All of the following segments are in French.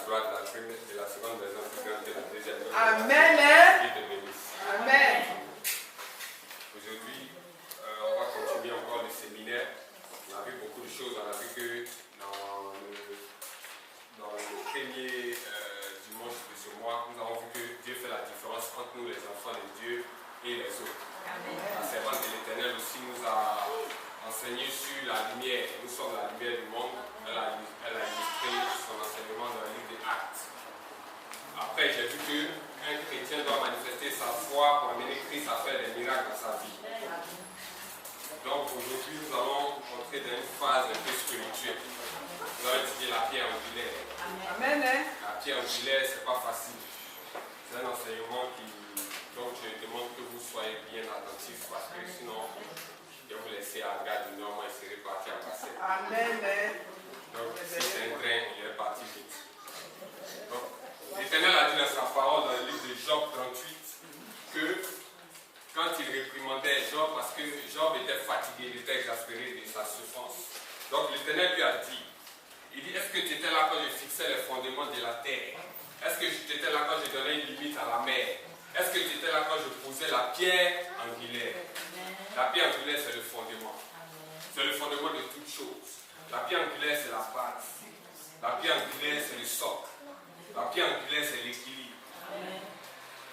joie de la seconde maison plus grande que la deuxième. Amen. Dieu te bénisse. Amen. Aujourd'hui, on va continuer encore le séminaire. On a vu beaucoup de choses. On a vu que dans le premier dimanche de ce mois, nous avons vu que Dieu fait la différence entre nous, les enfants de Dieu, et les autres. Amen. La servante de l'Éternel aussi nous a enseigné sur la lumière. Nous sommes la lumière du monde. Elle a illustré son enseignement dans le livre des Actes. Après, j'ai vu qu'un chrétien doit manifester sa foi pour amener Christ à faire des miracles dans sa vie. Donc aujourd'hui, nous allons entrer dans une phase un peu spirituelle. Nous allons étudier la pierre angulaire. Amen. La pierre angulaire, ce n'est pas facile. C'est un enseignement donc je demande que vous soyez bien attentifs parce que sinon, je vais vous laisser à regarder du nord, moi, je serai parti en passé. Amen. Donc, si c'est un train, il est parti vite. Donc, l'Éternel a dit dans sa parole, dans le livre de Job 38, que quand il réprimandait Job, parce que Job était fatigué, il était exaspéré de sa souffrance. Donc, l'Éternel lui a dit, il dit, est-ce que tu étais là quand je fixais les fondements de la terre? Est-ce que tu étais là quand je donnais une limite à la mer? Est-ce que tu étais là quand je posais la pierre angulaire? La pierre angulaire, c'est le fondement. C'est le fondement de toute chose. La pierre angulaire, c'est la base. La pierre angulaire, c'est le socle. La pierre angulaire, c'est l'équilibre.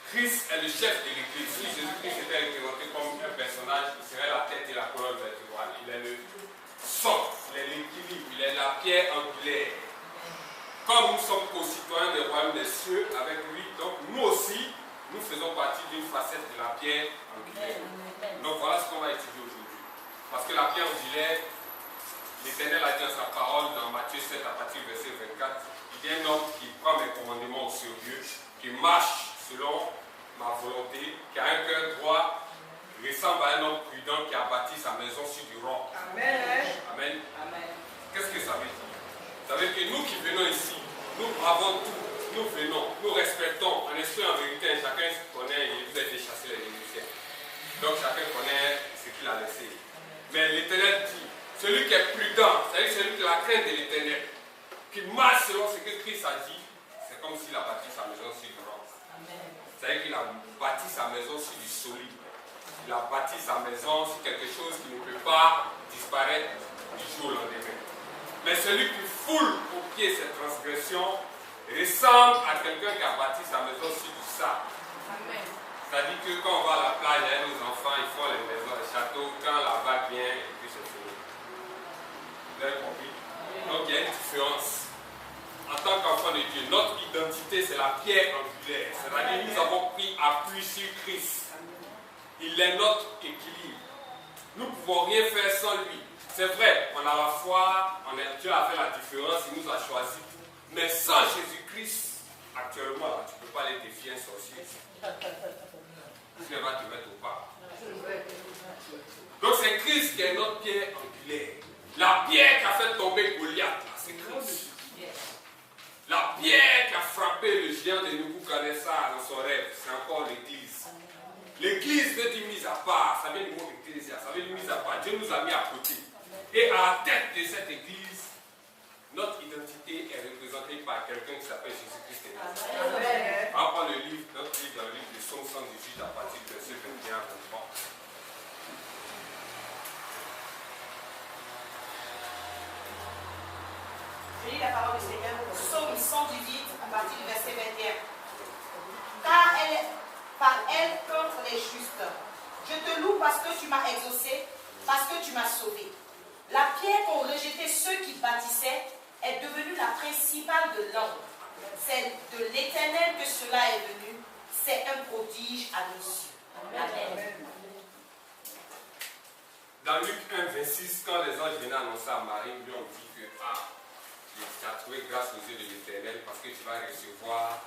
Christ est le chef de l'église. Si Jésus-Christ était représenté comme un personnage, il serait la tête et la colonne vertébrale. Il est le socle, il est l'équilibre, il est la pierre angulaire. Comme nous sommes co-citoyens des royaumes des cieux avec lui, donc nous aussi, nous faisons partie d'une facette de la pierre angulaire. Donc voilà ce qu'on va étudier aujourd'hui. Parce que la pierre angulaire, l'Éternel a dit dans sa parole dans Matthieu 7 à partir du verset 24, il y a un homme qui prend mes commandements au sérieux, qui marche selon ma volonté, qui a un cœur droit, ressemble à un homme prudent qui a bâti sa maison sur du roc. Amen. Amen. Qu'est-ce que ça veut dire? Ça veut dire que nous qui venons ici, nous bravons tout. Nous venons, nous respectons, en esprit, en vérité, chacun se connaît, il vous a été chassé les musiciens. Donc chacun connaît ce qu'il a laissé. Mais l'Éternel dit, celui qui est prudent, c'est-à-dire celui qui a la crainte de l'Éternel, qui marche selon ce que Christ a dit, c'est comme s'il a bâti sa maison sur du roc. C'est-à-dire qu'il a bâti sa maison sur du solide. Il a bâti sa maison sur quelque chose qui ne peut pas disparaître du jour au lendemain. Mais celui qui foule au pied cette transgression, ressemble à quelqu'un qui a bâti sa maison sur du sable. C'est-à-dire que quand on va à la plage, hein, nos enfants, ils font les maisons, les châteaux, quand la vague vient, et puis c'est fini. Vous avez compris? Donc il y a une différence. En tant qu'enfant de Dieu, notre identité, c'est la pierre angulaire. C'est-à-dire que nous avons pris appui sur Christ. Il est notre équilibre. Nous ne pouvons rien faire sans lui. C'est vrai, on a la foi, Dieu a fait la différence, il nous a choisis. Mais sans Jésus-Christ, actuellement, là, tu ne peux pas aller défier un sorcier. Il va te mettre au pas. Donc c'est Christ qui est notre pierre angulaire. La pierre qui a fait tomber Goliath, c'est Christ. La pierre qui a frappé le géant de Nebuchadnezzar dans son rêve, c'est encore l'Église. L'Église veut dire mise à part, ça vient du mot ecclésia, ça veut dire mise à part. Dieu nous a mis à côté. Et à la tête de cette Église, notre identité est représentée par quelqu'un qui s'appelle Jésus-Christ. On va prendre notre livre dans le livre de Psaume 118 à partir du verset 21 à 23. Je lis la parole du Seigneur, Psaume 118 à partir du verset 21. Par elle contre les justes. Je te loue parce que tu m'as exaucé, parce que tu m'as sauvé. La pierre qu'ont rejeté ceux qui bâtissaient est devenue la principale de l'ombre. C'est de l'Éternel que cela est venu. C'est un prodige à nos yeux. Amen. Dans Luc 1, 26, quand les anges venaient annoncer à Marie, lui ont dit que tu as trouvé grâce aux yeux de l'Éternel parce que tu vas recevoir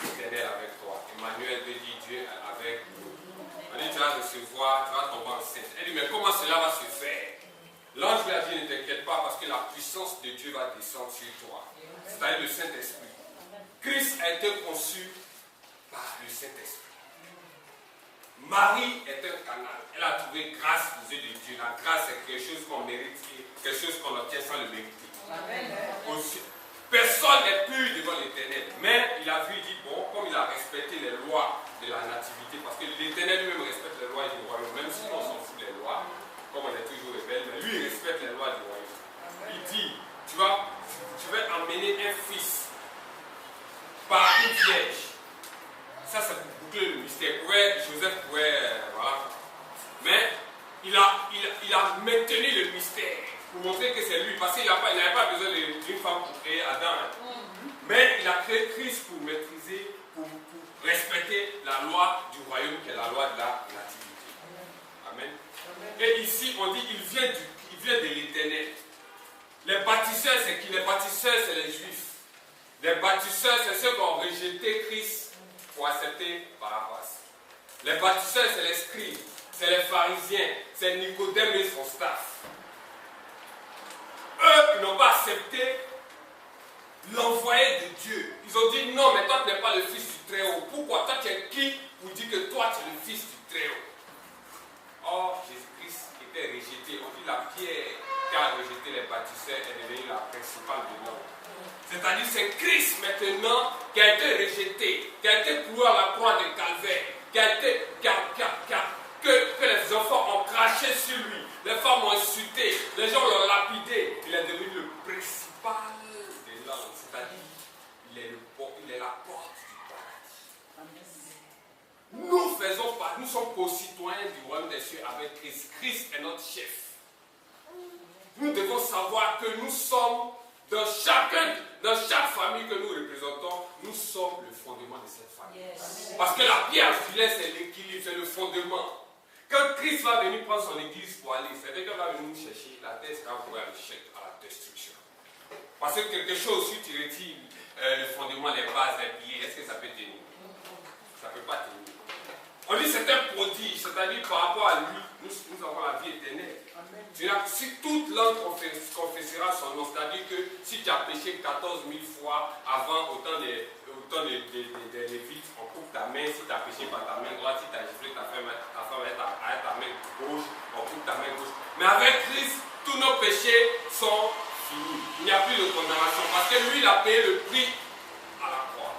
l'Éternel avec toi. Emmanuel veut dire Dieu avec nous. On dit tu vas recevoir, tu vas tomber enceinte. Elle dit mais comment cela va se faire? L'ange lui a dit ne t'inquiète pas parce que la puissance de Dieu va descendre sur toi. C'est-à-dire le Saint-Esprit. Christ a été conçu par le Saint-Esprit. Marie est un canal. Elle a trouvé grâce aux yeux de Dieu. La grâce est quelque chose qu'on mérite, quelque chose qu'on obtient sans le mériter. Personne n'est pur devant l'Éternel. Mais il a vu, il dit, bon, comme il a respecté les lois de la nativité, parce que l'Éternel lui-même respecte les lois du royaume, même si on s'en fout des lois, comme on est toujours rebelle, mais lui il respecte les lois du royaume. Il dit, tu vas emmener un fils par une vierge. Ça, c'est pour boucler le mystère. Joseph pouvait, voilà. Mais il a maintenu le mystère pour montrer que c'est lui, parce qu'il n'avait pas besoin d'une femme pour créer Adam. Hein. Mais il a créé Christ pour maîtriser, pour respecter la loi du royaume qui est la loi de la nativité. Amen. Et ici, on dit il vient de l'Éternel. Les bâtisseurs, c'est qui? Les bâtisseurs, c'est les Juifs. Les bâtisseurs, c'est ceux qui ont rejeté Christ pour accepter Barabbas. Les bâtisseurs, c'est les scribes, c'est les pharisiens, c'est Nicodème et son staff. Eux, ils n'ont pas accepté l'envoyé de Dieu. Ils ont dit non, mais toi tu n'es pas le fils du Très-Haut. Pourquoi? Toi tu es qui pour dire que toi tu es le fils du Très-Haut? Or, Jésus-Christ était rejeté. On dit la pierre qui a rejeté les bâtisseurs est devenue la principale de l'homme. C'est-à-dire c'est Christ maintenant qui a été rejeté, qui a été cloué à la croix de Calvaire, que les enfants ont craché sur lui, les femmes ont insulté, les gens l'ont lapidé. Il est devenu le principal de l'homme, c'est-à-dire il est la porte du paradis. Nous sommes concitoyens du royaume des cieux avec Christ. Christ est notre chef. Nous devons savoir que nous sommes dans chaque famille que nous représentons, nous sommes le fondement de cette famille. Yes. Parce que la pierre angulaire, c'est l'équilibre, c'est le fondement. Quand Christ va venir prendre son église pour aller, c'est quelqu'un va venir nous chercher, la terre sera vouée à l'échec, à la destruction. Parce que quelque chose, si tu retires le fondement, les bases, les piliers, est-ce que ça peut tenir? Ça ne peut pas tenir. On dit c'est un prodige, c'est-à-dire par rapport à lui, nous avons la vie éternelle. Si toute langue confessera son nom, c'est-à-dire que si tu as péché 14 000 fois avant, au temps des Lévites, on coupe ta main. Si tu as péché par ta main droite, si tu as giflé ta femme avec ta main gauche, on coupe ta main gauche. Mais avec Christ, tous nos péchés sont finis. Il n'y a plus de condamnation parce que lui, il a payé le prix à la croix.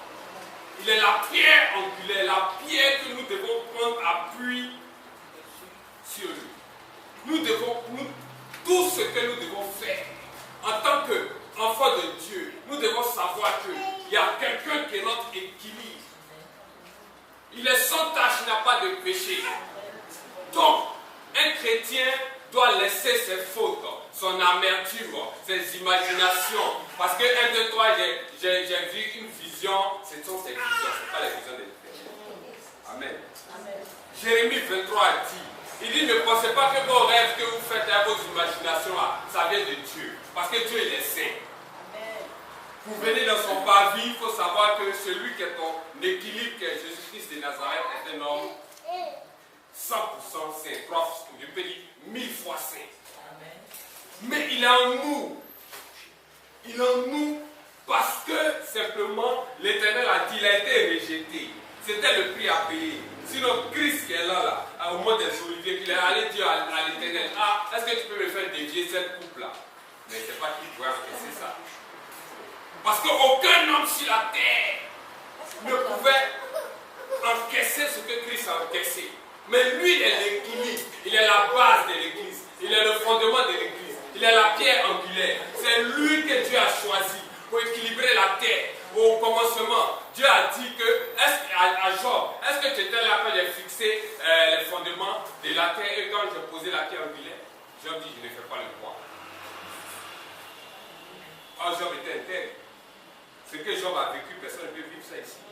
Il est la pierre angulaire, la pierre que nous devons prendre appui sur lui. Tout ce que nous devons faire en tant qu'enfants de Dieu, nous devons savoir qu'il y a quelqu'un qui est notre équilibre. Il est sans tache, il n'a pas de péché. Donc, un chrétien doit laisser ses fautes, son amertume, ses imaginations. Parce que 1, 2, 3, j'ai vu une vision, ce sont ces visions, ce ne sont pas les visions de l'Éternel. Amen. Jérémie 23 dit, il dit, ne pensez pas que vos rêves que vous faites à vos imaginations, ça vient de Dieu. Parce que Dieu, il est saint. Vous venez dans son parvis, il faut savoir que celui qui est ton équilibre, qui est Jésus-Christ de Nazareth, est un homme 100% saint. Je peux dire 1000 fois saint. Mais il est en nous. Il est en nous parce que simplement l'Éternel a dit, il a été rejeté. C'était le prix à payer. Sinon, Christ qui est là, au moment des oliviers, qu'il est allé dire à l'Éternel, est-ce que tu peux me faire dévier cette coupe-là? Mais c'est pas qui pouvait encaisser ça. Parce qu'aucun homme sur la terre ne pouvait encaisser ce que Christ a encaissé. Mais lui, il est l'équilibre, il est la base de l'église, il est le fondement de l'église, il est la pierre angulaire. C'est lui que Dieu a choisi pour équilibrer la terre. Au commencement, Dieu a dit que, à Job, est-ce que tu étais là quand j'ai fixé les fondements de la terre et quand j'ai posé la pierre angulaire? Job dit, je ne fais pas le poids. Or, Job était intègre. Ce que Job a vécu, personne ne peut vivre ça ici.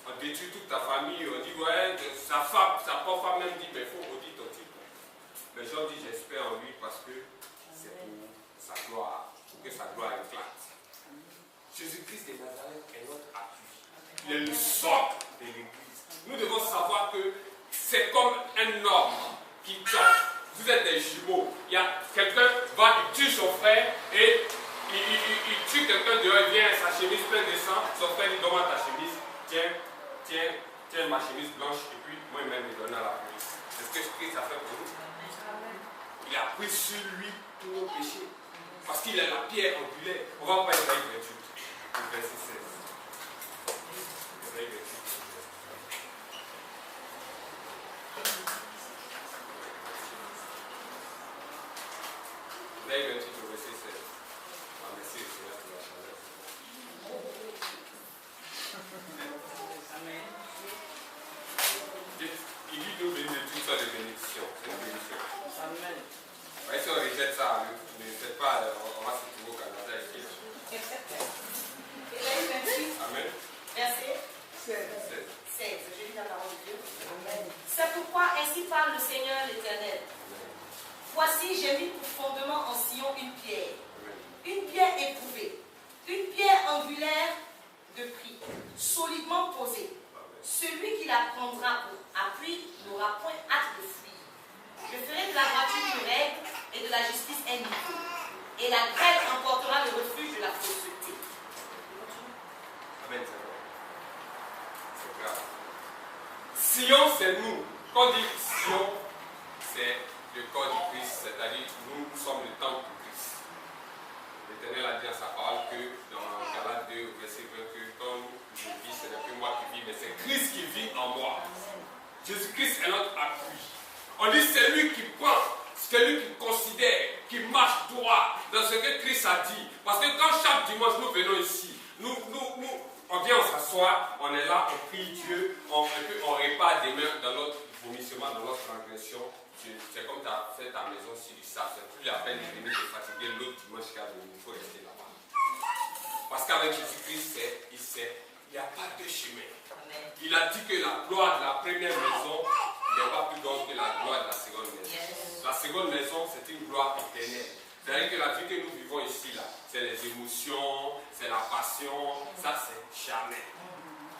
On détruit toute ta famille, on dit, ouais, sa propre femme même dit, mais il faut auditer ton type. Mais Job dit, j'espère en lui parce que c'est pour sa gloire, pour que sa gloire éclate. Jésus-Christ de Nazareth est notre appui. Il est le socle de l'église. Nous devons savoir que c'est comme un homme qui tombe. Vous êtes des jumeaux. Il y a quelqu'un il tue son frère et il tue quelqu'un dehors, il vient sa chemise pleine de sang. Son frère dit, donne-moi ta chemise. Tiens ma chemise blanche et puis moi-même il donne à la police. C'est ce que Christ a fait pour nous. Il a pris sur lui tous nos péchés. Parce qu'il est la pierre angulaire. On va pas Isaïe 28. verset 16. Ésaïe 28. Ésaïe 28 au verset 16. Ah, merci le Seigneur pour la chaleur. Amen. Il dit nous venir de toutes sortes de bénédictions. C'est une bénédiction. Amen. Ouais, si on rejette ça, ne faites pas, on va se trouver au Canada ici. Ésaïe 28, Amen. verset 16. 16. Je lis la parole de Dieu. Amen. C'est pourquoi ainsi parle le Seigneur l'Éternel. Voici, j'ai mis pour fondement en Sion une pierre éprouvée, une pierre angulaire de prix, solidement posée. Celui qui la prendra pour appui n'aura point hâte de fuir. Je ferai de la droiture une règle et de la justice un niveau. Et la grêle emportera le refuge de la fausseté. Amen, c'est grave. Sion, c'est nous. Quand on dit Sion, c'est le corps du Christ, c'est-à-dire nous sommes le temple du Christ. L'Éternel a dit à sa parole que dans Galates 2, verset 20, que quand je vis, ce n'est plus moi qui vis, mais c'est Christ qui vit en moi. Jésus-Christ est notre appui. On dit c'est lui qui prend, c'est lui qui considère, qui marche droit dans ce que Christ a dit. Parce que quand chaque dimanche nous venons ici, on vient, on s'assoit, on est là, on prie Dieu, on répare des mains dans notre vomissement, dans notre transgression. C'est comme tu as fait ta maison sur du sable. C'est plus la peine de venir te fatiguer l'autre dimanche qu'à venir. Il faut rester là-bas. Parce qu'avec Jésus-Christ, il n'y a pas de chemin. Il a dit que la gloire de la première maison n'est pas plus grande que la gloire de la seconde maison. La seconde maison, c'est une gloire éternelle. C'est-à-dire que la vie que nous vivons ici, là, c'est les émotions, c'est la passion, ça c'est jamais.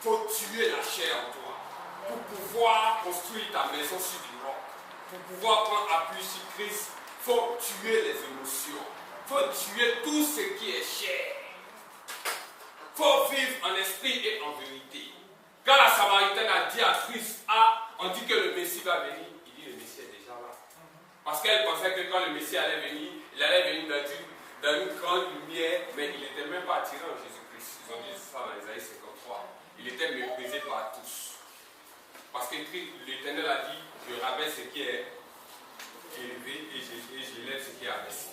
Il faut tuer la chair en toi pour pouvoir construire ta maison sur du roc. Pour pouvoir prendre appui sur Christ, il faut tuer les émotions. Il faut tuer tout ce qui est chair. Il faut vivre en esprit et en vérité. Quand la Samaritaine a dit à Christ, on dit que le Messie va venir, il dit le Messie est déjà là. Parce qu'elle pensait que quand le Messie allait venir, il allait venir dans une grande lumière, mais il n'était même pas attiré en Jésus-Christ. Ils ont dit ça dans Isaïe 53. Il était méprisé par tous. Parce que l'Éternel a dit, je rabaisse ce qui est élevé et je lève ce qui est abaissé.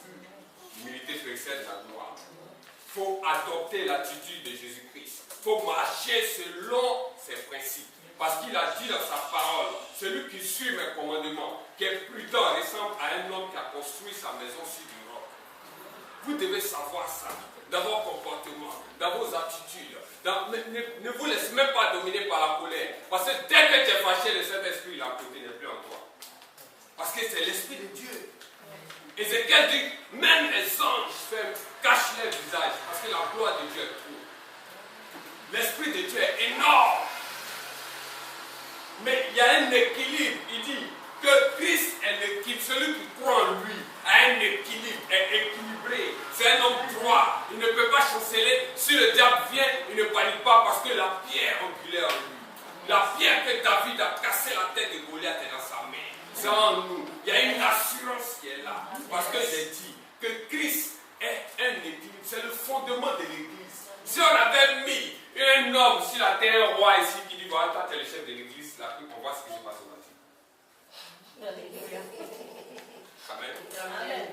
L'humilité précède la gloire. Il faut adopter l'attitude de Jésus-Christ. Il faut marcher selon ses principes. Parce qu'il a dit dans sa parole, celui qui suit mes commandements, qui est prudent, ressemble à un homme qui a construit sa maison sur du roc. Vous devez savoir ça, dans vos comportements, dans vos attitudes. Ne vous laissez même pas dominer par la colère. Parce que dès que tu es fâché, le Saint-Esprit, la côté n'est plus en toi. Parce que c'est l'Esprit de Dieu. Ézéchiel dit, même les anges cachent leur visage, parce que la gloire de Dieu est trop. L'Esprit de Dieu est énorme. Mais il y a un équilibre. Il dit que Christ est l'équilibre. Celui qui croit en lui a un équilibre, est équilibré. C'est un homme droit. Il ne peut pas chanceler. Si le diable vient, il ne panique pas parce que la pierre angulaire en lui. La pierre que David a cassé la tête de Goliath est dans sa main. C'est en nous. Il y a une assurance qui est là. Parce que j'ai dit que Christ est un équilibre. C'est le fondement de l'église. Si on avait mis un homme sur la terre, un roi ici qui dit voilà, toi tu es le chef de l'église, là, on voit ce qui se passe au matin. Amen. Amen.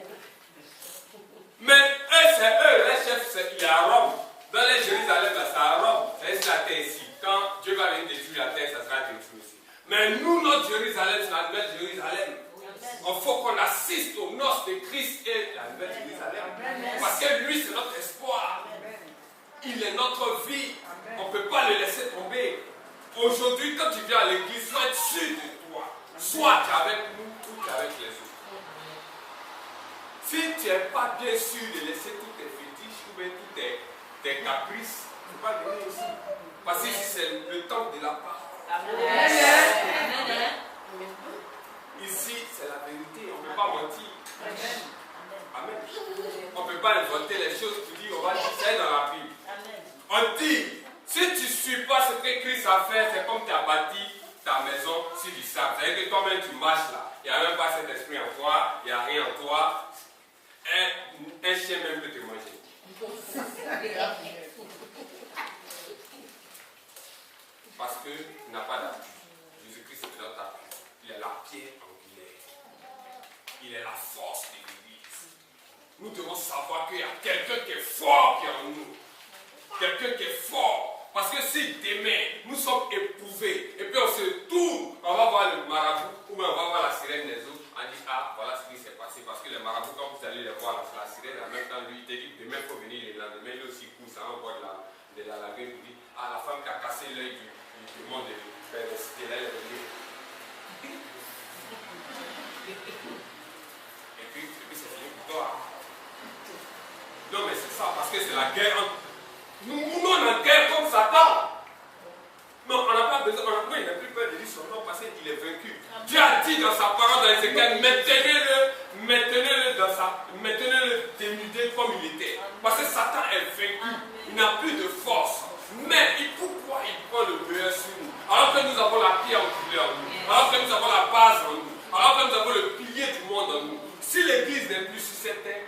Mais eux, c'est eux, les chefs, il est à Rome. Dans les Jérusalem, là, c'est à Rome. C'est la terre ici. Quand Dieu va venir détruire la terre, ça sera détruit aussi. Mais nous, notre Jérusalem, c'est la nouvelle Jérusalem. Il faut qu'on assiste aux noces de Christ et la nouvelle Jérusalem. Parce que lui, c'est notre espoir. Il est notre vie. On ne peut pas le laisser tomber. Aujourd'hui, quand tu viens à l'église, sois sûr de toi. Soit tu es avec nous ou tu es avec les autres. Si tu n'es pas bien sûr de laisser tous tes fétiches ou bien tous tes caprices, tu ne peux pas venir ici. Parce que c'est le temps de la parole. Amen. Ici, c'est la vérité. On ne peut pas mentir. Amen. On ne peut pas inventer les choses pour dire, on va dire, c'est dans la Bible. On dit, si tu ne suis pas ce que Christ a fait, c'est comme tu as bâti ta maison sur du sable. C'est-à-dire que toi-même tu marches là. Il n'y a même pas cet esprit en toi, il n'y a rien en toi. Un chien même peut te manger. Parce que tu n'as pas d'appui. Jésus-Christ est notre appui. Il est la pierre angulaire. Il est la force de l'Église. Nous devons savoir qu'il y a quelqu'un qui est fort qui est en nous. Quelqu'un qui est fort. Parce que si demain, nous sommes éprouvés, et puis on se tourne, on va voir le marabout, ou bien on va voir la sirène des autres, on dit, ah, voilà ce qui s'est passé. Parce que les marabouts, quand vous allez les voir, la sirène, en même temps, lui, il te dit, demain, il faut venir le lendemain, il aussi pousse, on voit de la laverie, il dit, ah, la femme qui a cassé l'œil du monde, c'était là, elle est venue. Et puis c'est fini pour toi. Non, mais c'est ça, parce que c'est la guerre entre. Nous mourons en guerre comme Satan. Non, on n'a pas besoin, il n'a plus peur de dire son nom parce qu'il est vaincu. Dieu a dit dans sa parole dans Ézéchiel, maintenez-le dénudé comme il était. Parce que Satan est vaincu, il n'a plus de force. Mais pourquoi il prend le meilleur sur nous? Alors que nous avons la pierre angulaire en nous, alors que nous avons la base en nous, alors que nous avons le pilier du monde en nous. Si l'église n'est plus sur cette terre,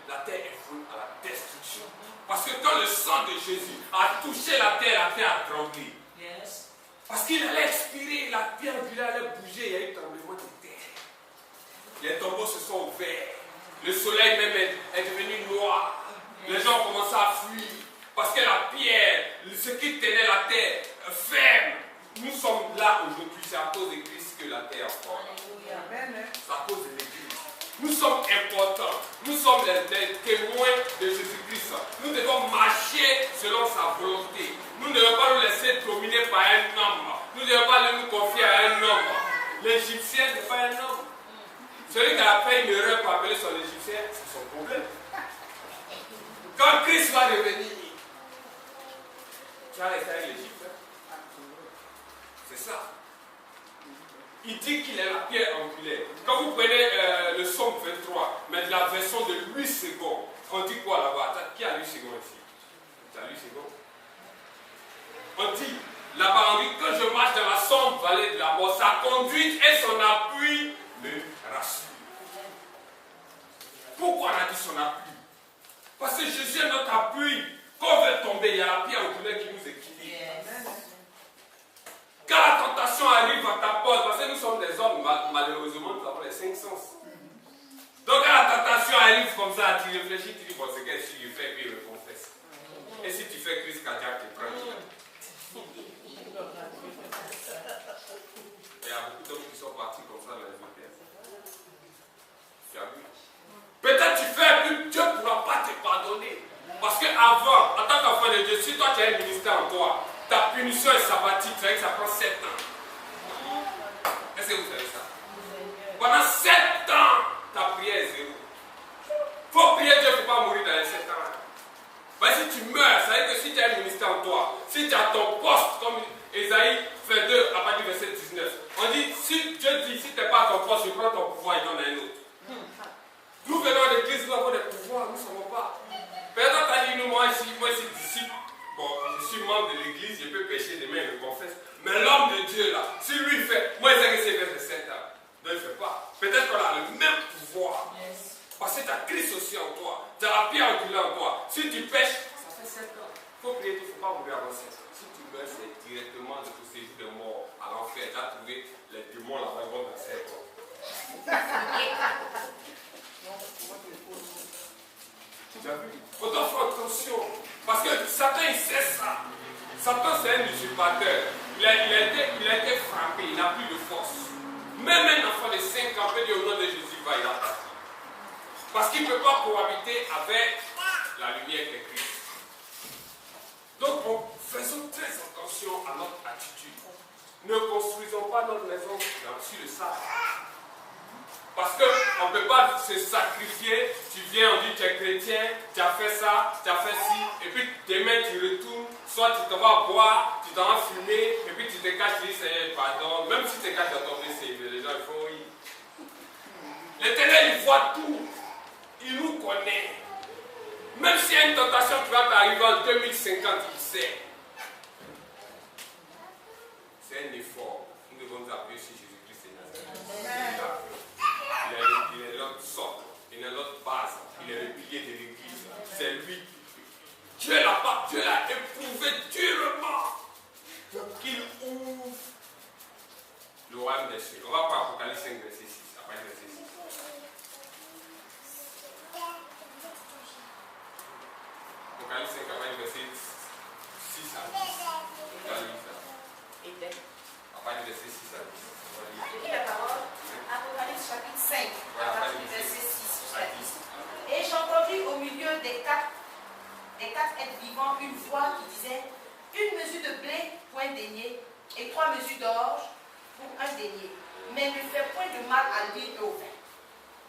la terre est vouée à la destruction. Parce que quand le sang de Jésus a touché la terre a tremblé. Yes. Parce qu'il allait expirer, la pierre angulaire allait bouger, il y a eu tremblement de terre. Les tombeaux se sont ouverts. Le soleil même est devenu noir. Les gens ont commencé à fuir. Parce que la pierre, ce qui tenait la terre ferme, nous sommes là aujourd'hui. C'est à cause de Christ que la terre est forte. C'est à cause de l'Église. Nous sommes importants. Nous sommes les témoins de Jésus-Christ. Nous devons marcher selon sa volonté. Nous ne devons pas nous laisser dominer par un homme. Nous ne devons pas nous confier à un homme. L'Égyptien n'est pas un homme. Celui qui a fait une erreur pour appeler son Égyptien, c'est son problème. Quand Christ va revenir, tu vas rester avec l'Égypte. C'est ça. Il dit qu'il est la pierre angulaire. Quand vous prenez le psaume 23, mais de la version de Louis II, on dit quoi là-bas? Qui a Louis II ici? Tu as Louis II? On dit, là-bas on dit, quand je marche dans la sombre vallée de la mort, sa conduite et son appui me rassurent. Pourquoi on a dit son appui? Parce que Jésus est notre appui. Quand on veut tomber, il y a la pierre angulaire qui nous équilibre. Quand la tentation arrive à ta porte, parce que nous sommes des hommes, malheureusement, nous avons les 5 sens. Donc quand la tentation arrive comme ça, tu réfléchis, tu dis, bon, c'est qu'est-ce que je fais, puis je me confesse. Et si tu fais crise cardiaque, tu prends. Il y a beaucoup d'hommes qui sont partis comme ça dans les hôtels. Tu as vu? Peut-être tu fais, puis Dieu ne pourra pas te pardonner. Parce qu'avant, en tant qu'enfant de Dieu, si toi tu as un ministère en toi, ta punition est sabbatique, c'est vrai que ça prend 7 ans. Est-ce que vous savez ça? Pendant 7 ans, ta prière est zéro. Il faut prier Dieu, il ne faut pas mourir dans les 7 ans. Mais si tu meurs, ça veut dire que si tu as un ministère en toi, si tu as ton poste, comme Ésaïe fait 2 à partir du verset 19, on dit, si Dieu dit, si tu n'es pas à ton poste, je prends ton pouvoir et donne à un autre. Nous venons à l'église, nous avons des pouvoirs, nous ne savons pas. Peut-être tu as dit, moi ici, disciple. Bon, je suis membre de l'église, je peux pécher demain, je me confesse. Mais l'homme de Dieu là, si lui fait, moi il sait que c'est vers 7 ans. Donc il ne fait pas. Peut-être qu'on a le même pouvoir. Yes. Parce que tu as Christ aussi en toi. Tu as la pierre angulaire en toi. Si tu pêches, ça fait 7 ans. Il faut prier, il ne faut pas mourir avant 7 ans. Si tu meurs, c'est directement de ton séjour de mort à l'enfer. Tu as trouvé les démons là-bas, ils vont dans 7 ans. Tu as vu? Il faut faire attention. Parce que Satan, il sait ça. Satan, c'est un usurpateur. Il a été frappé, il n'a plus de force. Même un enfant de 5 ans peut dire au nom de Jésus, il a parti. Parce qu'il ne peut pas cohabiter avec la lumière de Christ. Donc, faisons très attention à notre attitude. Ne construisons pas notre maison sur le sable. Parce qu'on ne peut pas se sacrifier. Tu viens, on dit tu es chrétien, tu as fait ça, tu as fait ci, et puis demain tu retournes, soit tu t'en vas boire, tu t'en vas fumer, et puis tu te caches, tu dis Seigneur, pardon. Même si tu te caches dans ton blessé, les gens ils font oui. L'Éternel il voit tout, il nous connaît. Même s'il y a une tentation qui va t'arriver en 2050, il sait. C'est un effort. Nous devons nous appuyer sur Jésus-Christ et Nazareth. Il est notre socle, il est notre base, il est le pilier de l'église. C'est lui. Dieu l'a éprouvé durement pour qu'il 5, verset 6. À partir du verset 6. Apocalypse 5, à partir du verset 6 à 10. On va lire ça. À partir du verset 6 à 10. On va lire. Je lis la parole. Apocalypse chapitre 5, à partir du verset 6 jusqu'à 10. Et j'entendis au milieu des quatre êtres vivants une voix qui disait: une mesure de blé pour un denier, et 3 mesures d'orge pour un denier, mais ne fais point de mal à l'huile et au vin.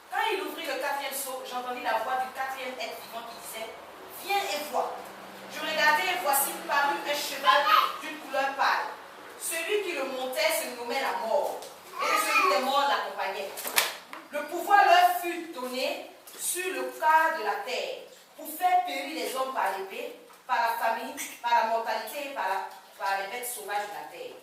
Quand il ouvrit le 4e sceau, j'entendis la voix du 4e être vivant qui disait: viens et vois. Je regardai et voici parut un cheval d'une couleur pâle. Celui qui le montait se nommait la mort, et celui des morts l'accompagnait. Le pouvoir leur fut donné sur le quart de la terre, pour faire périr les hommes par l'épée, par la famine, par la mortalité et par les bêtes sauvages de la terre.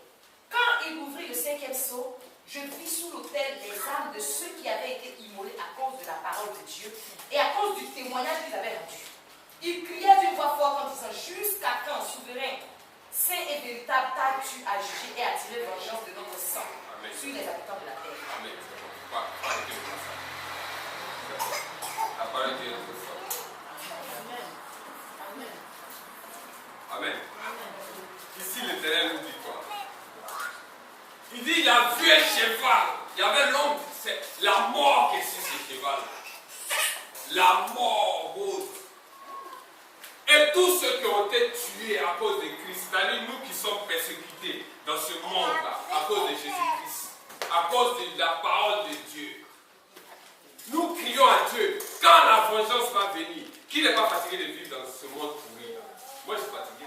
Quand il ouvrit le 5e sceau, je vis sous l'autel les âmes de ceux qui avaient été immolés à cause de la parole de Dieu et à cause du témoignage qu'ils avaient rendu. Ils criaient d'une voix forte en disant: jusqu'à quand, souverain, saint et véritable, t'as-tu à juger et à tirer vengeance de notre sang sur les habitants de la terre? Amen. La parole de Dieu est notre sang. Amen. Ici, l'Éternel nous dit quoi? Il dit: il a vu un cheval. Il y avait l'homme, c'est la mort qui est sur ce cheval. La mort rose. Et tous ceux qui ont été tués à cause de Christ, c'est-à-dire nous qui sommes persécutés dans ce monde-là, à cause de Jésus-Christ, à cause de la parole de Dieu. Nous crions à Dieu, quand la vengeance va venir, qui n'est pas fatigué de vivre dans ce monde pourri? Moi, je suis fatigué.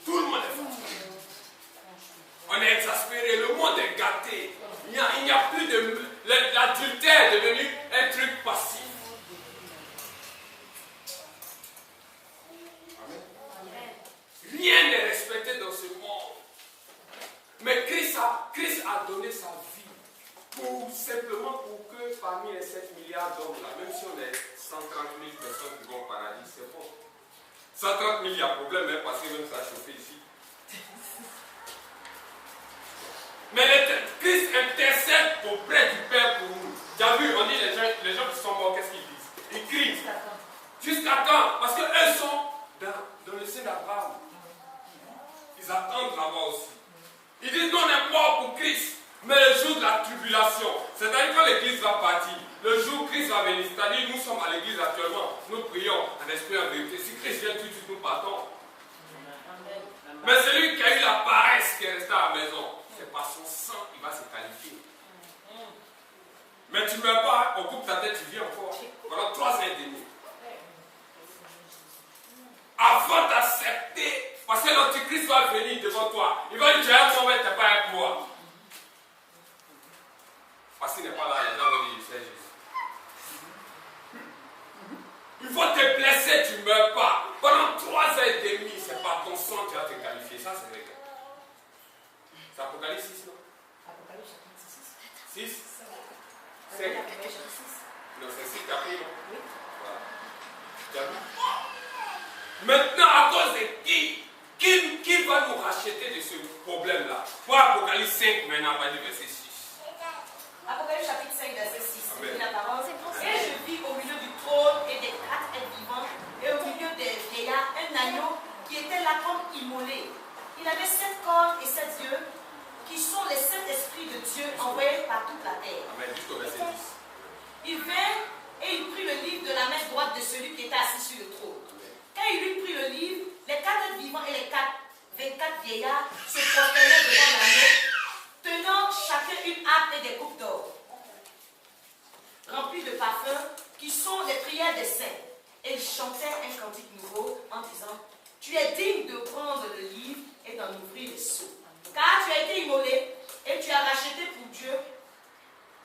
Tout le monde est fatigué. On est exaspéré, le monde est gâté. Il n'y a plus de... L'adultère est devenu un truc passif. Rien n'est respecté dans ce monde. Mais Christ a donné sa vie simplement pour que parmi les 7 milliards d'hommes là, même si on est 130 000 personnes qui vont au paradis, c'est bon. 130 000, il y a problème, hein, parce que même ça a chauffé ici. Mais Christ intercède auprès du Père pour nous. Tu as vu, on dit les gens qui sont morts, qu'est-ce qu'ils disent? Ils crient. Jusqu'à quand? Parce qu'eux sont dans le sein d'Abraham. Ils attendent là-bas aussi. Ils disent: nous on est morts pour Christ. Mais le jour de la tribulation, c'est-à-dire quand l'église va partir, le jour où Christ va venir, c'est-à-dire nous sommes à l'église actuellement, nous prions en esprit et en vérité. Si Christ vient tout de suite, nous partons. Mais celui qui a eu la paresse qui est resté à la maison, c'est par son sang qu'il va se qualifier. Mais tu ne meurs pas, on coupe ta tête, tu vis encore. Pendant 3 ans et demi. Avant d'accepter, parce que l'antichrist va venir devant toi. Il va dire: tu es avec moi, mais tu n'es pas avec moi. Parce qu'il n'est pas là, les gens vont dire: c'est Jésus. Il faut te blesser, tu ne meurs pas. Pendant 3 ans et demi, c'est par ton sang que tu vas te qualifier. Ça, c'est vrai. C'est Apocalypse 6, non? Apocalypse chapitre 6. 6? 5? Non, c'est 6 chapitres, non? Oui. Voilà. Tu as vu? Maintenant, à cause de qui va nous racheter de ce problème-là? Pour Apocalypse 5, maintenant, à partir du verset 6. Apocalypse chapitre 5, verset 6. Amen. La parole. Et je vis au milieu du trône et des 4 êtres vivants, et au milieu des vieillards, un agneau qui était là comme immolé. Il avait 7 cornes et 7 yeux, qui sont les 7 esprits de Dieu envoyés par toute la terre. Amen. Jusqu'au verset 10. Il vint et il prit le livre de la main droite de celui qui était assis sur le trône. Quand il eut pris le livre, les 4 êtres vivants et les 24 vieillards se prosternaient devant l'agneau, tenant chacun une harpe et des coupes d'or, remplies de parfums, qui sont les prières des saints. Et ils chantaient un cantique nouveau en disant: tu es digne de prendre le livre et d'en ouvrir les sceaux. Car tu as été immolé et tu as racheté pour Dieu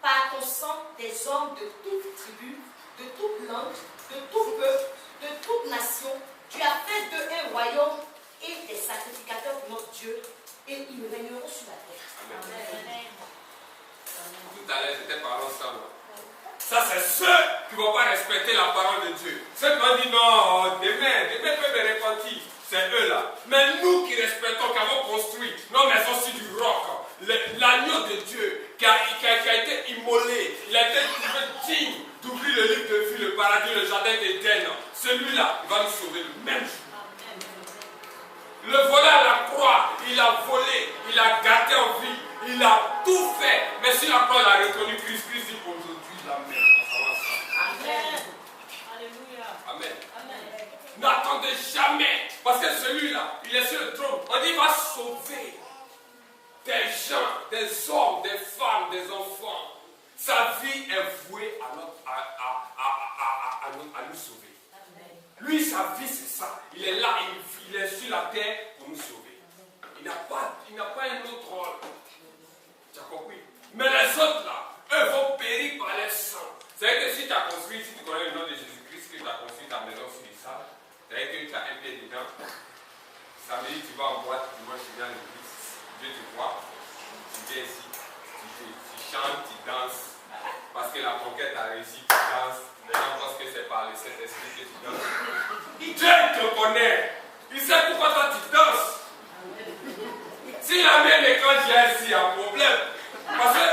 par ton sang des hommes de toute tribu, de toute langue, de tout peuple, de toute nation. Tu as fait d'eux un royaume et des sacrificateurs pour notre Dieu, et ils régneront sur la terre. Amen. Tout à l'heure, j'étais parlant ensemble. Ça, c'est ceux qui ne vont pas respecter la parole de Dieu. Ceux qui vont dire: non, demain peut me repentir. C'est eux là. Mais nous qui respectons, qui avons construit nos maisons sur du roc, l'agneau de Dieu qui a été immolé, il a été trouvé digne d'ouvrir le livre de vie, le paradis, le jardin d'Éden. Celui-là, il va nous sauver le même jour. Le voleur à la croix, il a volé, il a gâté en vie, il a tout fait. Mais sur la croix, il a reconnu Christ. Christ dit aujourd'hui la même. Amen. Amen. N'attendez jamais, parce que celui-là, il est sur le trône. On dit il va sauver des gens, des hommes, des femmes, des enfants. Sa vie est vouée à nous sauver. Lui, sa vie, c'est ça. Il est là, il est sur la terre pour nous sauver. Il n'a pas un autre rôle. Tu as compris? Mais les autres, là, eux vont périr par les sangs. C'est-à-dire que si tu as construit, si tu connais le nom de Jésus-Christ, que tu as construit ta maison sur ça, c'est-à-dire que tu as un pied dedans. Samedi, tu vas en boîte, dimanche, tu viens à l'église. Dieu te voit. Tu viens ici. Tu chantes, tu danses. Parce que la conquête a réussi, tu danses. Les gens pensent que c'est par le Saint-Esprit que tu danses. Dieu te connaît. Il sait pourquoi toi tu danses. S'il a mis un écran ici, il y a un problème. Parce que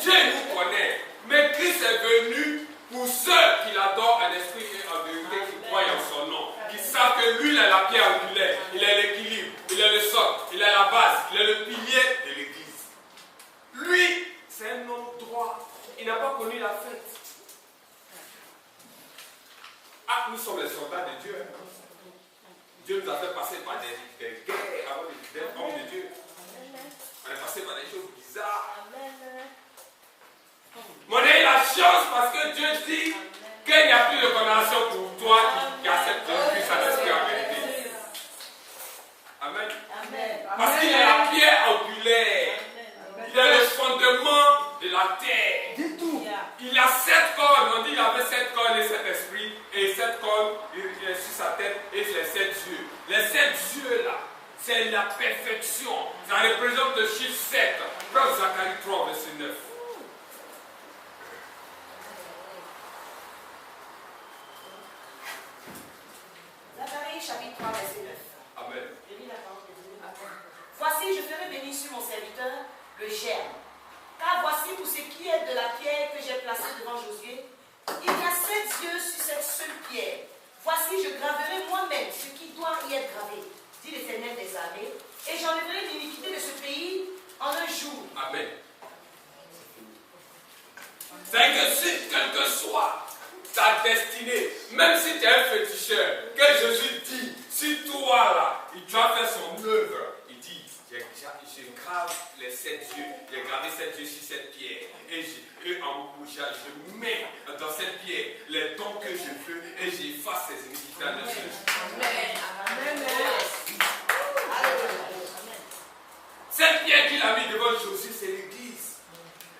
Dieu nous connaît. Mais Christ est venu pour ceux qui l'adorent en esprit et en vérité, qui croient en son nom. Qui savent que lui, il est la pierre angulaire. Il est l'équilibre. Il est le socle. Il est la base. Il est le pilier de l'église. Lui, c'est un homme droit. Il n'a pas connu la fête. Ah, nous sommes les soldats de Dieu. Dieu nous a fait passer par des guerres avant d'être hommes de Dieu. On est passé par des choses bizarres. Mais on a eu la chance parce que Dieu dit qu'il n'y a plus de condamnation pour toi qui accepte Jésus-Christ à l'esprit en vérité. Amen. Parce qu'il est la pierre angulaire. Il est le fondement de la terre. Il a 7 cornes. On dit qu'il avait 7 cornes et 7 esprits. Et 7 cornes sur sa tête et les 7 yeux. Les 7 yeux là, c'est la perfection. Ça représente le chiffre 7. Dans Zacharie 3, verset 9. Zacharie chapitre 3, verset 9. Amen. Je lis la parole de Dieu. Voici, je ferai venir sur mon serviteur le germe. Car voici pour ce qui est de la pierre que j'ai placée devant Josué, il y a 7 yeux sur cette seule pierre. Voici, je graverai moi-même ce qui doit y être gravé, dit l'Éternel des armées, et j'enlèverai l'iniquité de ce pays en un jour. Amen. C'est que si, quelle que soit ta destinée, même si tu es un féticheur, que Jésus dit, si toi là, il doit faire son œuvre, il dit, je grave les 7 yeux, j'ai gravé 7 yeux sur cette pierre, et je mets dans cette pierre les dons que je veux, et j'efface ces iniquités à neuf. Amen. Cette pierre qu'il a mis devant Josué, c'est l'église.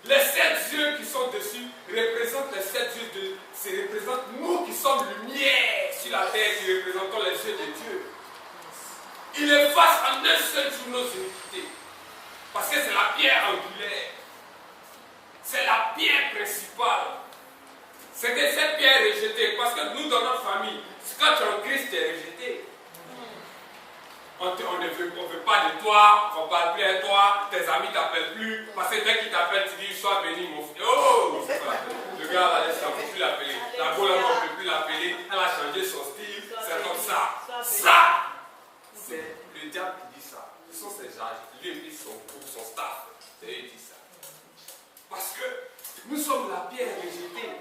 Les 7 yeux qui sont dessus représentent les 7 yeux représentent nous qui sommes lumière sur la terre, qui représentons les yeux de Dieu. Il efface en un seul jour nos iniquités. Parce que c'est la pierre angulaire. C'est la pierre principale. C'est que cette pierre est rejetée. Parce que nous, dans notre famille, quand tu es en Christ, tu es rejeté. On ne veut pas de toi, on ne parle plus à toi, tes amis ne t'appellent plus. Parce que dès qu'ils t'appellent, tu dis, sois béni, mon frère. Oh, le gars là, on ne peut plus l'appeler. La go là, on ne peut plus l'appeler. Elle a changé son style. C'est comme ça. Ça, c'est le diable qui dit ça. Ce sont ses âges. Lui et puis son staff. C'est eux qui disent ça. Parce que nous sommes la pierre rejetée.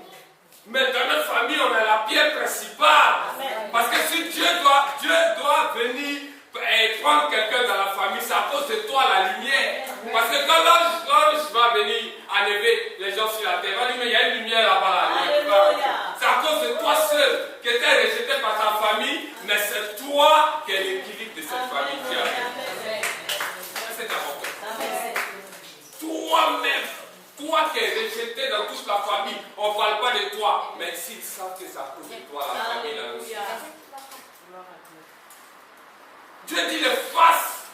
Mais dans notre famille, on a la pierre principale. Amen. Parce que si Dieu doit venir et prendre quelqu'un dans la famille, c'est à cause de toi la lumière. Parce que quand l'ange va venir enlever les gens sur la terre, il va dire, mais il y a une lumière là-bas. C'est à cause de toi seul qui était rejeté par ta famille, mais c'est toi qui es l'équilibre de cette famille qui a fait. C'est important. Toi-même, toi qui es rejeté dans toute la famille, on ne parle pas de toi, mais s'ils savent que c'est à cause de toi la famille là aussi. Dieu dit le face.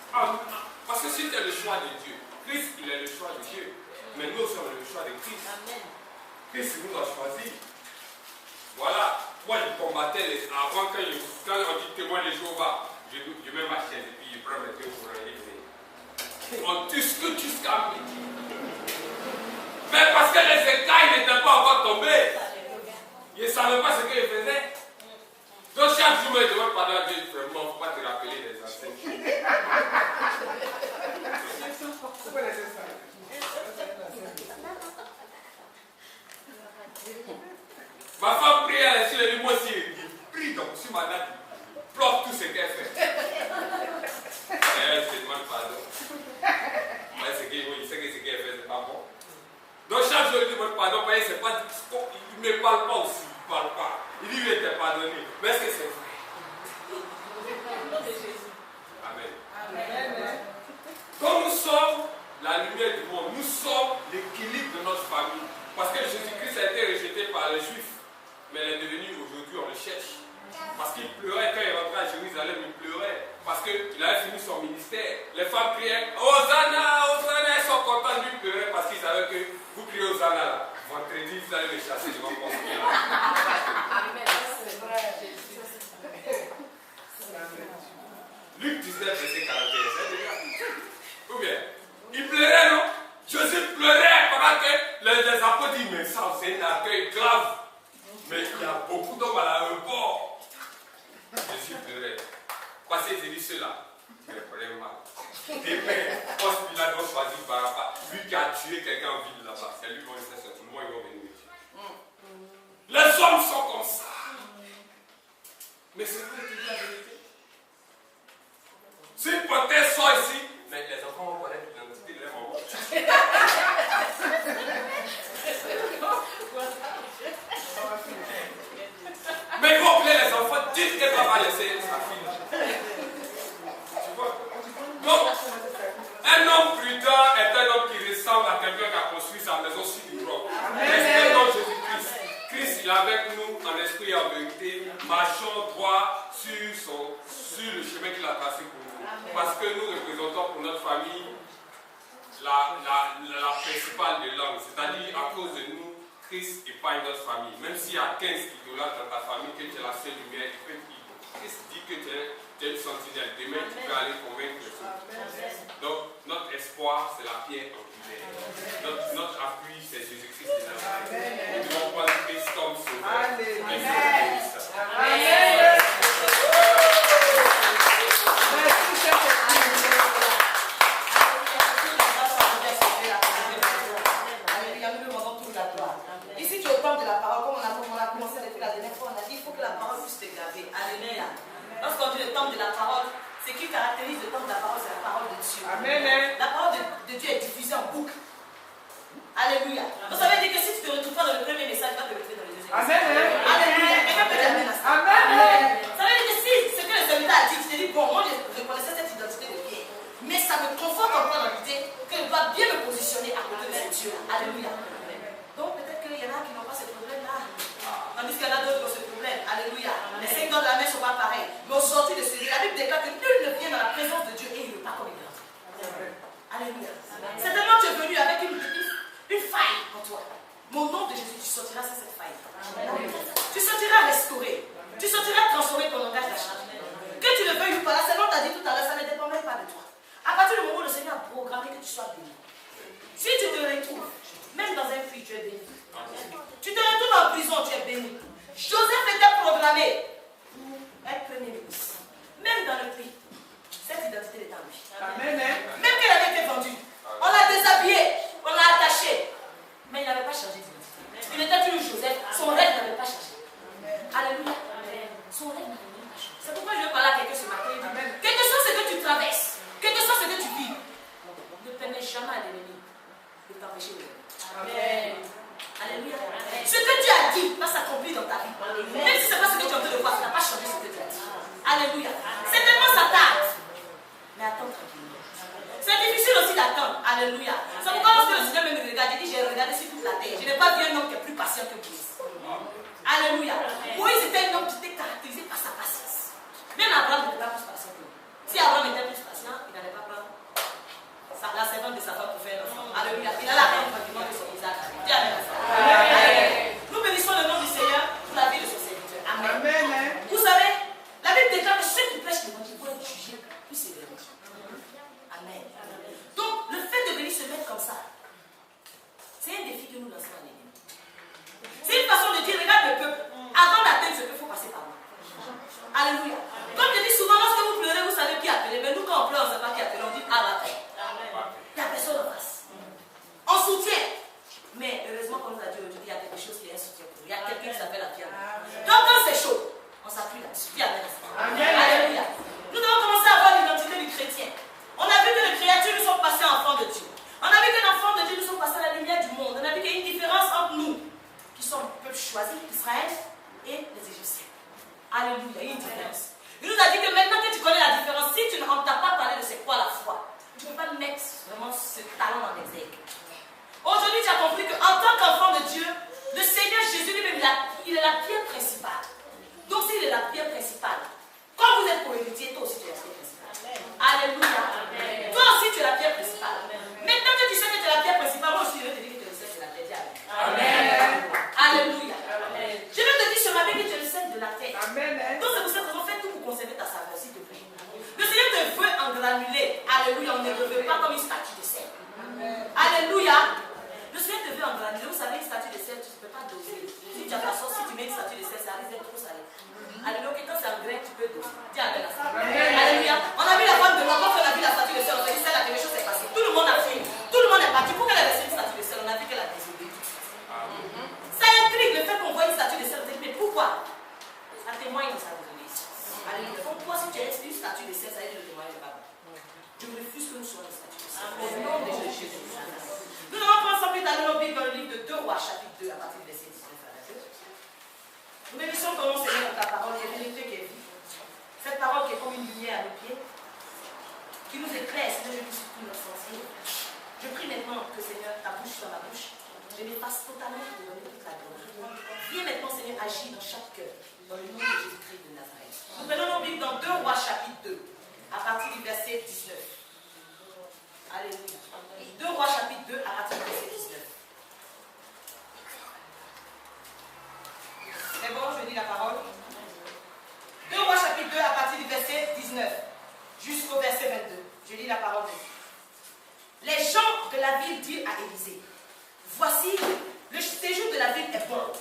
Parce que si tu es le choix de Dieu, Christ, il est le choix de Dieu. Mais nous sommes le choix de Christ. Christ nous a choisi. Voilà. Moi, je combattais avant quand on dit témoin de Jéhovah. Je mets ma chaise et puis je prends mes deux pour aller. On discute jusqu'à midi. Mais parce que les écailles n'étaient pas encore tombées. Ils ne savaient pas ce qu'ils faisaient. Donc chaque jour, je demande pardon à Dieu, vraiment, il ne faut pas te rappeler les anciennes choses. Ma femme prie à l'essuie, elle dit, moi aussi, prie donc sur ma date, bloque tout ce qu'elle fait. Elle se demande pardon. Il sait que ce qu'elle fait, c'est pas bon. Donc chaque jour, il demande pardon, parce que pas, il ne parle pas aussi, il ne parle pas. Il dit, il était pardonné. Mais est-ce que c'est vrai? Amen. Amen. Comme nous sommes la lumière du monde, nous sommes l'équilibre de notre famille. Parce que Jésus-Christ a été rejeté par les Juifs. Mais il est devenu aujourd'hui, on le cherche. Parce qu'il pleurait quand il rentrait à Jérusalem, il pleurait. Parce qu'il avait fini son ministère. Les femmes criaient Hosanna, Hosanna, ils sont contents de lui pleurer parce qu'ils savaient que vous criez Hosanna là. Vendredi, vous allez les chasser devant le conseil. Luc 19, verset 41, c'est déjà. Ou bien, il pleurait, non? Jésus pleurait pendant que les apôtres disent, mais ça, c'est un accueil grave. Mais il y a beaucoup d'hommes à l'aéroport. Jésus pleurait. Parce qu'il dit cela. Il prenait mal. Et puis, quand Pilate a choisi Barabbas, lui qui a tué quelqu'un en ville là-bas, c'est lui qui va laisser tout le monde, ils vont venir me tuer. Les hommes sont comme ça. Mais c'est vrai que la vérité. Si une prothèse sort ici, mais les enfants vont connaître l'identité de leur maman. Mais il faut appeler les enfants, dites que papa laissé sa fille. Tu vois? Donc, un homme prudent est un homme qui ressemble à quelqu'un qui a construit sa maison sur du roc. Respectons Jésus-Christ. Christ, il est avec nous en esprit et en vérité. Marchons droit sur le chemin qu'il a tracé pour nous. Parce que nous représentons pour notre famille la principale des langues. C'est-à-dire, à cause de nous, Christ épargne notre famille. Même s'il y a 15 idolâtres dans ta famille, que tu es la seule lumière, Christ dit que tu es une sentinelle. Demain, tu peux aller convaincre les autres. Donc, notre espoir, c'est la pierre angulaire. Notre appui, c'est Jésus-Christ de Nazareth. Nous devons prendre Christ comme sauveur. Amen. Ici, tu es au temple de la parole, comme on a commencé depuis la dernière fois, on a dit il faut que la parole puisse te graver. Alléluia. Lorsqu'on dit le temple de la parole, ce qui caractérise le temple de la parole, c'est la parole de Dieu. Amen. La parole de Dieu est diffusée en boucle. Alléluia. Donc ça veut dire que si tu ne te retrouves pas dans le premier message, tu vas te retrouver dans le deuxième message. Amen. Alléluia. Quelqu'un peut dire amen à ça. Amen. Ça veut dire que si ce que le serviteur a dit, tu te dis, bon, moi je connaissais cette identité de Pierre, mais ça me conforte encore dans l'idée que je dois bien me positionner à côté de ce Dieu. Alléluia. Donc peut-être qu'il y en a qui n'ont pas ce problème-là. Tandis qu'il y en a d'autres qui ont ce problème. Alléluia. Les 5 dons de la main ne sont pas pareils. Mais au sortir de ce lieu, la Bible déclare que nul ne vient dans la présence de Dieu et il ne pas comme il est. Alléluia. Certainement tu es venu avec une faille en toi. Mon nom de Jésus, tu sortiras sans cette faille. Tu sortiras restauré. Tu sortiras transformé, ton langage va changer. Que tu le veuilles ou pas, là, c'est l'on t'a dit tout à l'heure, ça ne dépend même pas de toi. À partir du moment où le Seigneur a programmé que tu sois béni. Si tu te retrouves, même dans un puits, tu es béni. Tu te retrouves en prison, tu es béni. Joseph était programmé pour être premier ministre. Même dans le puits, cette identité est en lui. Amen. Même qu'elle avait été vendue, on l'a déshabillé, on l'a attaché. Mais il n'avait pas changé d'identité. Il était toujours Joseph, son rêve n'avait pas changé. Alléluia. Son rêve n'avait pas changé. C'est pourquoi je veux parler à quelqu'un ce matin. Quel que soit ce que tu traverses, quel que soit ce que tu vis, ne permets jamais à l'ennemi de t'empêcher de vivre. Amen. Alléluia. Ce que Dieu a dit va s'accomplir dans ta vie. Même si ce n'est pas ce que tu es en train de voir, ça n'a pas changé ce que tu as dit. Alléluia. C'est tellement ça tarde. Mais attends tranquillement. C'est difficile aussi d'attendre. Alléluia. C'est pourquoi lorsque le Seigneur me regarde, il dit j'ai regardé sur toute la terre. Je n'ai pas vu un homme qui est plus patient que Moïse. Alléluia. Moïse était un homme qui était caractérisé par sa patience. Même Abraham n'était pas plus patient que lui. Si Abraham était plus patient, il n'allait pas prendre la servante de sa femme pour faire un enfant. Alléluia. Il allait attendre tranquillement que son Isaac. Dis amen à ça. Amen. Nous bénissons le nom du Seigneur pour la vie de son serviteur. Amen. Amen. Vous savez, la Bible déclare que ceux qui prêchent le vont être jugés plus sévèrement. Amen. Donc il est la pierre principale. Donc s'il est la pierre principale, quand vous êtes cohéritier, toi aussi tu es la pierre principale. Alléluia. Toi aussi tu es la pierre principale. Maintenant que tu sais que tu es la pierre principale, moi aussi je vais te dire que tu es le sel de la terre. Amen. Alléluia. Je vais te dire ce matin que tu es le sel de la terre. Donc c'est pour cette raison, fais tout pour conserver ta saveur, s'il te plaît. Le Seigneur te veut engranuler. Alléluia. On ne te veut pas comme une statue de sel. Alléluia. Le Seigneur te veut engranuler. Vous savez, une statue de sel, tu ne peux pas doser. Si tu as ta sauce, si tu mets une statue de sel, ça risque d'être trop salé. Alléluia. Quand c'est en grain, tu peux doser. Dis Amen à ça. Alléluia. On a vu la femme de l'homme, quand on a vu la statue de sel, on a dit celle-là, quelque chose s'est passé. Tout le monde a fait. Tout le monde est parti. Pour qu'elle ait reçu une statue de sel, on a vu qu'elle a désobéi. Ça intrigue le fait qu'on voit une statue de sel. On se dit, mais pourquoi? Ça témoigne de sa désobéissance. Alléluia. Donc, toi, si tu es une statue de sel, ça veut dire que le témoigne n'est pas bon. Je refuse que nous soyons une statue de sel. Au nom de Jésus. Nous allons prendre ça plus tard dans le livre de 2 Rois, chapitre 2, à partir du verset 19 à 22. Nous bénissons ton nom, Seigneur, pour ta parole, et vérité qui est vie. Cette parole qui est comme une lumière à nos pieds, qui nous éclaire, Seigneur, je dis sur tout notre sentier. Je prie maintenant que, Seigneur, ta bouche soit ma bouche. Je m'efface totalement pour te donner toute la gloire. Viens maintenant, Seigneur, agir dans chaque cœur, dans le nom de Jésus-Christ de Nazareth. Nous prenons nos Bibles dans 2 Rois, chapitre 2, à partir du verset 19. Alléluia. 2 Rois chapitre 2 à partir du verset 19. C'est bon, je lis la parole. 2 Rois chapitre 2 à partir du verset 19 jusqu'au verset 22. Je lis la parole. Les gens de la ville dirent à Élisée, voici, le séjour de la ville est bon.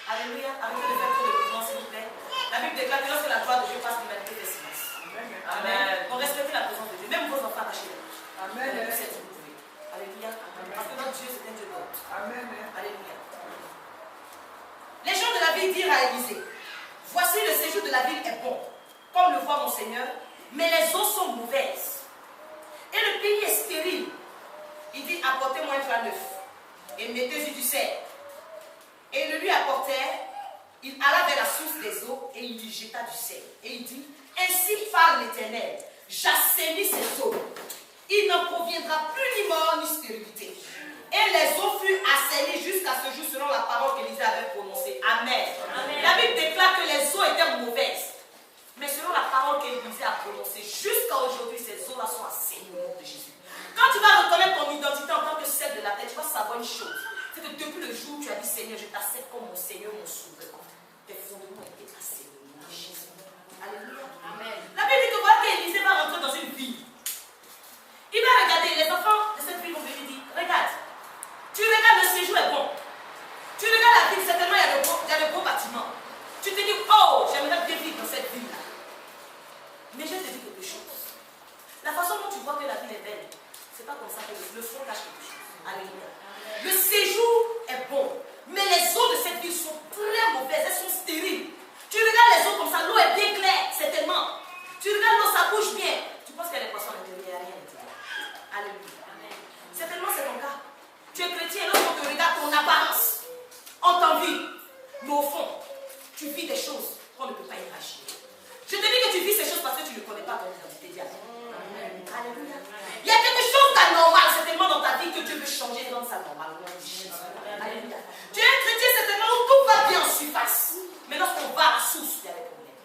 Alléluia. Arrêtez de faire trop de mouvements, s'il vous plaît. La Bible déclare que lorsque la gloire de Dieu passe, l'humanité fait silence. Amen. Donc respectez la présence de Dieu. Même vos enfants attachés. Amen. Alléluia. Parce que notre Dieu, c'est un Dieu d'ordre. Amen. Alléluia. Les gens de la ville dirent à Élisée, voici le séjour de la ville est bon, comme le voit mon Seigneur, mais les eaux sont mauvaises. Et le pays est stérile. Il dit, apportez-moi un plat neuf et mettez-y du sel. Et ils le lui apportèrent. Il alla vers la source des eaux et il y jeta du sel. Et il dit, ainsi parle l'Éternel, j'assainis ces eaux. Il n'en proviendra plus ni mort ni stérilité. Et les eaux furent assainies jusqu'à ce jour selon la parole qu'Élisée avait prononcée. Amen. Amen. La Bible déclare que les eaux étaient mauvaises. Mais selon la parole qu'Élisée a prononcée, jusqu'à aujourd'hui, ces eaux-là sont assainies au nom de Jésus. Quand tu vas reconnaître ton identité en tant que celle de la terre, tu vas savoir une chose. C'est que depuis le jour où tu as dit Seigneur, je t'accepte comme mon Seigneur, mon sauveur, tes fondements ont été assainnis au nom de Jésus. Alléluia. Amen. La Bible dit que voilà qu'Élisée va rentrer dans une ville. Il va regarder, les enfants de cette ville vont venir dire, regarde, tu regardes le séjour est bon. Tu regardes la ville, certainement il y a de beaux bâtiments. Tu te dis, oh, j'aimerais bien vivre dans cette ville-là. Mais je te dis quelque chose. La façon dont tu vois que la ville est belle, c'est pas comme ça que le fond cache quelque chose. Alléluia. Le séjour est bon, mais les eaux de cette ville sont très mauvaises, elles sont stériles. Tu regardes les eaux comme ça, l'eau est bien claire, certainement. Tu regardes l'eau, ça bouge bien. Tu penses qu'il y a des poissons à l'intérieur, il n'y a rien à l'intérieur. Alléluia. Certainement c'est ton cas. Tu es chrétien, lorsqu'on te regarde ton apparence, on t'envie. Mais au fond, tu vis des choses qu'on ne peut pas imaginer. Je te dis que tu vis ces choses parce que tu ne connais pas ton identité. Alléluia. Il y a quelque chose d'anormal certainement dans ta vie que Dieu veut changer et rendre ça normal. Alléluia. Tu es un chrétien certainement où tout va bien en surface. Mais lorsqu'on va à la source, il y a des problèmes.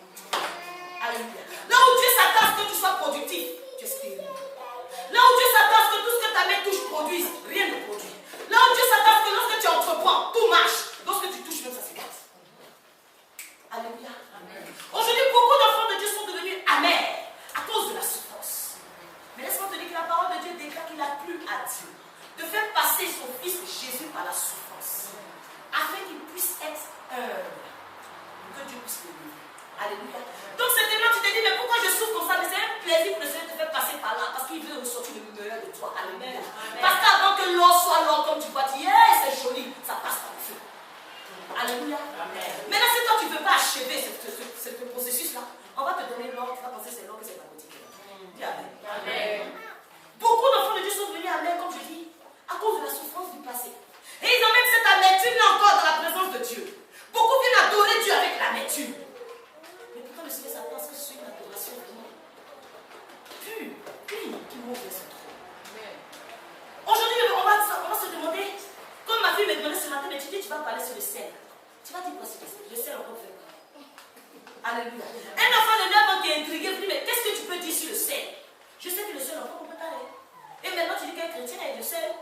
Alléluia. Là où Dieu s'attend à ce que tu sois productif, tu es stérile. Là où Dieu s'attend à ce que tout ce que ta main touche produise, rien ne produit. Là où Dieu s'attend à ce que lorsque tu entreprends, tout marche. Lorsque tu touches, même ça s'écarte. Alléluia. Aujourd'hui, beaucoup d'enfants de Dieu sont devenus amers à cause de la souffrance. Mais laisse-moi te dire que la parole de Dieu déclare qu'il a plu à Dieu de faire passer son fils Jésus par la souffrance, afin qu'il puisse être humble, que Dieu puisse le vivre. Alléluia. Donc certainement tu te dis, mais pourquoi je souffre comme ça? Mais c'est un plaisir pour le Seigneur de te faire passer par là, parce qu'il veut ressortir le meilleur de toi. Alléluia. Parce qu'avant que l'or soit l'or, comme tu vois, tu dis, hey, c'est joli, ça passe par le feu. Alléluia. Maintenant, si toi tu ne veux pas achever ce processus-là, on va te donner l'or, tu vas penser c'est l'or que c'est ta boutique. Dis amen. Amen. Beaucoup d'enfants de Dieu sont venus amen, comme je dis, à cause de la souffrance du passé. Et ils ont même cette amertume-là encore dans la présence de Dieu. Beaucoup viennent adorer Dieu avec l'amertume. Mais pourtant, le Seigneur s'attend à ce que ce soit une adoration vraiment pure, qui montre vers son trône. Aujourd'hui, on va se demander, comme ma fille me demandait ce matin, mais tu dis, tu vas parler sur le sel. Tu vas dire, Alléluia. Un enfant de 9 ans qui est intrigué, vous dit, mais qu'est-ce que tu peux dire sur le sel? Je sais que le sel, on peut parler. Et maintenant, tu dis qu'un chrétien est le sel.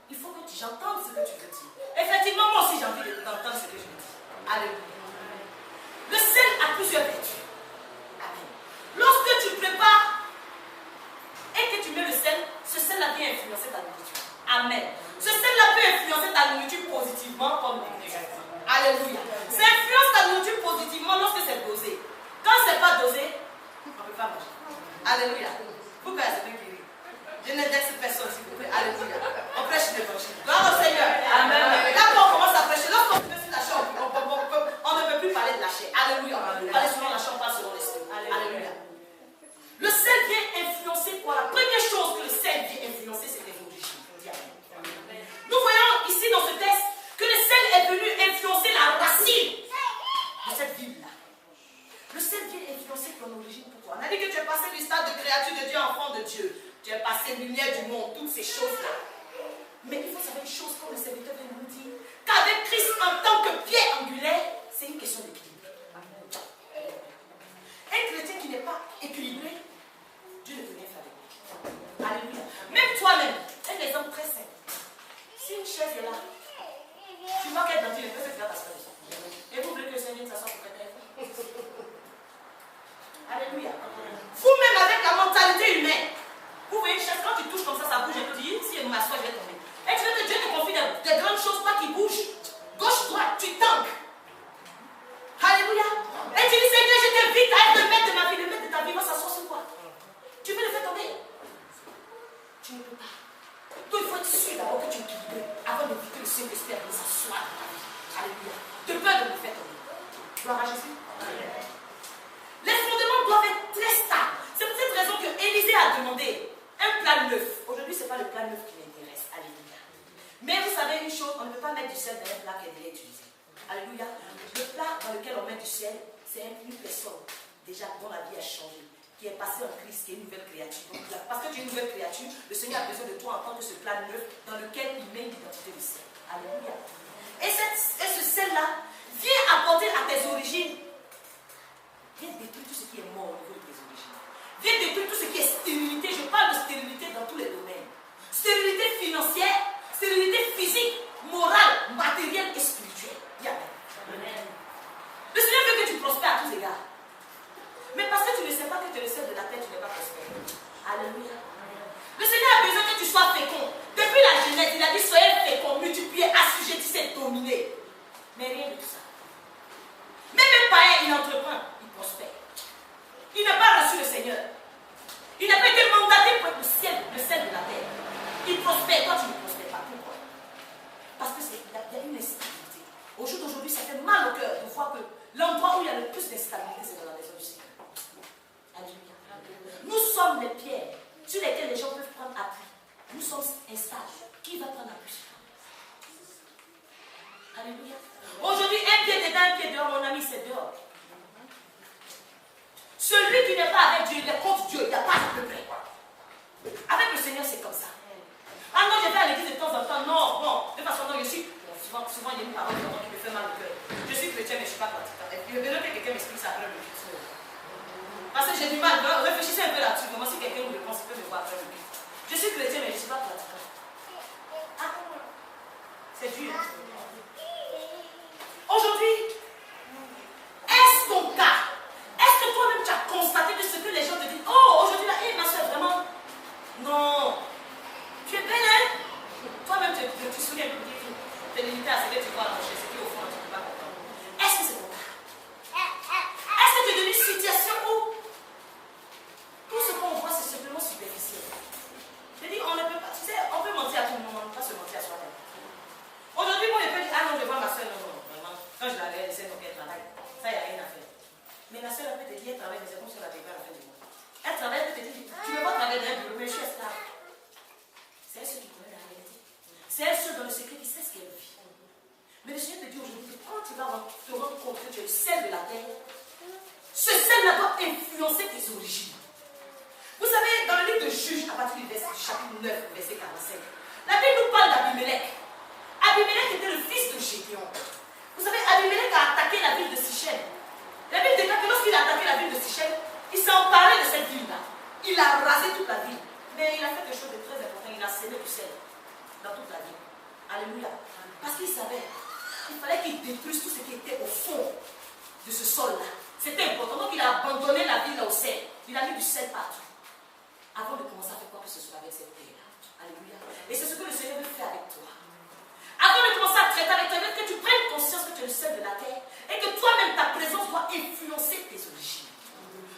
Il faut que j'entende ce que tu veux dire. Effectivement, moi aussi, j'ai envie d'entendre ce que je veux dire. Alléluia. Le sel a plusieurs vertus. Amen. Lorsque tu prépares et que tu mets le sel, ce sel-là vient influencer ta nourriture. Amen. Ce sel-là peut influencer ta nourriture positivement comme négativement. Alléluia. Ça influence ta nourriture positivement lorsque c'est dosé. Quand c'est pas dosé, on ne peut pas manger. Alléluia. Vous pouvez accepter qui rit. Je n'indexe personne, s'il vous plaît. Alléluia. On prêche l'évangile. Gloire au Seigneur. Amen. Là, quand on commence à prêcher, lorsqu'on se met sur la chair, on ne peut plus parler de la chair. Alléluia. On parle selon la chair, pas selon l'esprit. Alléluia. Le sel vient influencer quoi? La première chose que le sel vient influencer, c'est les origines. Nous voyons ici dans ce texte que le sel est venu influencer la racine de cette ville-là. Le sel vient influencer ton origine pour toi. On a dit que tu es passé du stade de créature de Dieu à enfant de Dieu. Tu es passé lumière du monde, toutes ces choses-là. Mais il faut savoir une chose, comme le serviteur vient de nous dire, qu'avec Christ en tant que pierre angulaire, c'est une question d'équilibre. Un chrétien qui n'est pas équilibré, Dieu ne peut rien faire avec lui. Alléluia. Même toi-même, un exemple très simple. Si une chaise est là, tu vois qu'elle est dans une épreuve, tu vas t'asseoir dessus. Et vous voulez que le Seigneur vienne s'asseoir pour prêter. Alléluia. Vous-même avec la mentalité humaine, vous voyez une chaise, quand tu touches comme ça bouge, et tu dis, si elle m'assoit, je vais tomber. Et tu veux que Dieu te confie des grandes choses, toi qui bouges, gauche, droite, tu tanques. Alléluia. Et tu dis, Seigneur, je t'invite à être le maître de ma vie, le maître de ta vie va s'asseoir sur toi. Tu veux le faire tomber? Tu ne peux pas. Donc il faut être sûr d'abord que tu es équilibré avant d'éviter le Saint-Esprit à s'asseoir dans ta vie. Alléluia. De peur de me faire tomber. Gloire à Jésus. Les fondements doivent être très stables. C'est pour cette raison que Élisée a demandé un plat neuf. Aujourd'hui, ce n'est pas le plat neuf qui m'intéresse. Alléluia. Mais vous savez une chose, on ne peut pas mettre du sel dans un plat qui est déjà utilisé. Alléluia. Le plat dans lequel on met du sel, c'est une personne déjà dont la vie a changé, qui est passée en Christ, qui est une nouvelle créature. Donc, parce que tu es une nouvelle créature, le Seigneur a besoin de toi en tant que ce plat neuf dans lequel il met l'identité du sel. Alléluia. Et ce sel-là vient apporter à tes origines, vient détruire tout ce qui est mort au niveau de tes origines. Vient détruire tout ce qui est stérilité. Je parle de stérilité dans tous les domaines. Stérilité financière, stérilité physique, morale, matérielle et spirituelle. Amen. Le Seigneur veut que tu prospères à tous égards. Mais parce que tu ne sais pas que tu es le sel de la terre, tu n'es pas prospère. Alléluia. Le Seigneur a besoin que tu sois fécond. Depuis la Genèse, il a dit soyez fécond, multipliez, assujettissez, dominez. Mais rien de tout ça. Même un païen, il entreprend, il prospère. Il n'a pas reçu le Seigneur. Il n'a pas été mandaté pour être le sel de la terre. Il prospère, toi tu ne prospères pas. Pourquoi? Parce qu'il y a une instabilité. Au jour d'aujourd'hui, ça fait mal au cœur de voir que l'endroit où il y a le plus d'instabilité, c'est dans la maison du Seigneur. Alléluia. Nous sommes les pierres sur lesquelles les gens peuvent prendre appui. Nous sommes instables. Qui va prendre appui? Alléluia. Aujourd'hui, un pied dedans, un pied dehors, mon ami, c'est dehors. Celui qui n'est pas avec Dieu, il est contre Dieu, il n'y a pas de près. Avec le Seigneur, c'est comme ça. Ah non, je vais à l'église de temps en temps. Non, bon, de toute façon, non, je suis. Souvent, il y a une parole qui me fait mal au cœur. Je suis chrétien, mais je ne suis pas pratiquant. Et puis, besoin que quelqu'un m'explique ça après le culte. Parce que j'ai du mal. Réfléchissez un peu là-dessus. Comment si quelqu'un me répond, il peut me voir après le culte. Je suis chrétien, mais je ne suis pas pratiquant. Ah, c'est dur. Aujourd'hui, est-ce ton cas? Est-ce que toi-même tu as constaté de ce que les gens te disent? Oh, aujourd'hui là, ma soeur, vraiment? Non. Tu es belle, hein? Toi-même, tu te souviens de tu es limité à ce que tu vois dans ce qui au fond, tu ne peux pas comprendre. Est-ce que c'est ton cas? Est-ce que tu es dans une situation où tout ce qu'on voit, c'est simplement superficiel? Je dis, on ne peut pas, tu sais, on peut mentir à tout le monde, on ne peut pas se mentir à soi-même. Aujourd'hui, moi, je peux dire, ah non, je vois ma soeur, non, vraiment. Quand je la regarde, c'est donc elle travaille. Ça, il n'y a rien à faire. Mais la soeur, elle peut te dire, elle travaille, mais c'est comme si elle avait pas à la fin du mois. Elle travaille, elle peut te dire, tu ne veux pas travailler dans un bureau, mais je suis esclave. C'est elle seule qui connaît la réalité. C'est elle seule dans le secret qui sait ce qu'elle vit. Mais le Seigneur te dit aujourd'hui que quand tu vas te rendre compte que tu es le sel de la terre, ce sel-là doit influencer tes origines. Vous savez, dans le livre de Juges, à partir du chapitre 9, verset 45, la Bible nous parle d'Abimelech. Abimelech était le fils de Gédéon. Vous savez, Abimelech a attaqué la ville de Sichem. La Bible déclare de Sichem, il s'est emparé de cette ville-là. Il a rasé toute la ville. Mais il a fait quelque chose de très important. Il a semé du sel dans toute la ville. Alléluia. Parce qu'il savait qu'il fallait qu'il détruise tout ce qui était au fond de ce sol-là. C'était important. Donc il a abandonné la ville au sel. Il a mis du sel partout. Avant de commencer à faire quoi que ce soit avec cette terre-là. Alléluia. Et c'est ce que le Seigneur veut faire avec toi. Avant de commencer à traiter avec toi, il veut que tu prennes conscience que tu es le sel de la terre et que toi-même, ta présence doit influencer tes origines.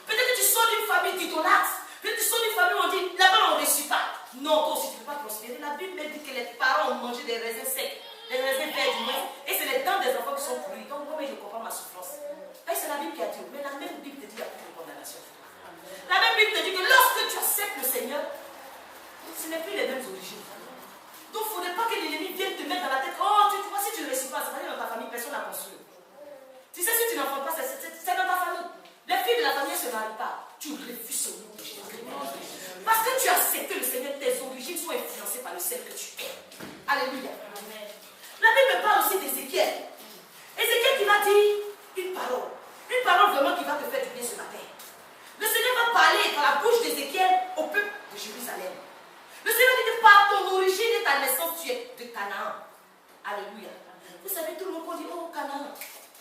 Peut-être que tu sors d'une famille d'idolâtres. Peut-être que tu sors d'une famille où on dit, là-bas on ne réussit pas. Non, toi aussi tu ne peux pas prospérer. La Bible dit que les parents ont mangé des raisins secs, des raisins verts du moins, et c'est les dents des enfants qui sont pourries. Donc moi, je comprends ma souffrance. Et c'est la Bible qui a dit, mais la même Bible te dit qu'il n'y a plus de condamnation. La même Bible te dit que lorsque tu acceptes le Seigneur, ce n'est plus les mêmes origines. Donc il ne faudrait pas que l'ennemi vienne te mettre dans la tête. Oh, tu vois, si tu ne réussis pas, ça va dire dans ta famille, personne n'a construit. Tu sais, si tu n'enfantes pas, c'est dans ta famille. Les filles de la famille ne se marient pas. Tu refuses au nom de Jésus. Parce que tu as accepté le Seigneur, tes origines sont influencées par le sel que tu es. Alléluia. La Bible parle aussi d'Ézéchiel. Ézéchiel qui va dire une parole. Une parole vraiment qui va te faire du bien ce matin. Le Seigneur va parler par la bouche d'Ézéchiel au peuple de Jérusalem. Le Seigneur dit que par ton origine et ta naissance, tu es de Canaan. Alléluia. Vous savez, tout le monde dit, oh Canaan.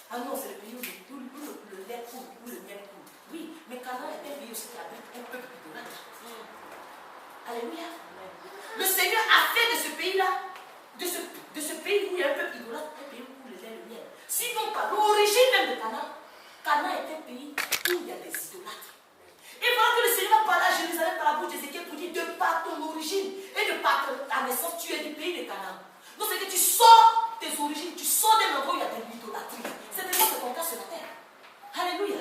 Ah non, c'est le pays où le lait coule, où le miel coule. Oui, mais Canaan est un pays aussi qui abrite un peuple idolâtre. Alléluia. Le Seigneur a fait de ce pays-là, de ce pays où il y a un peuple idolâtre, un pays où coule le lait et le miel. Sinon, par l'origine même de Canaan, Canaan est un pays où il y a des idolâtres. Et voilà que le Seigneur va parler à Jérusalem par la bouche d'Ézéchiel pour dire, de par ton origine et de par ta naissance, tu es du pays de Canaan. Donc c'est que tu sors tes origines, tu sors d'un endroit où il y a de l'idolâtrie. C'est ton cas ce matin. Alléluia.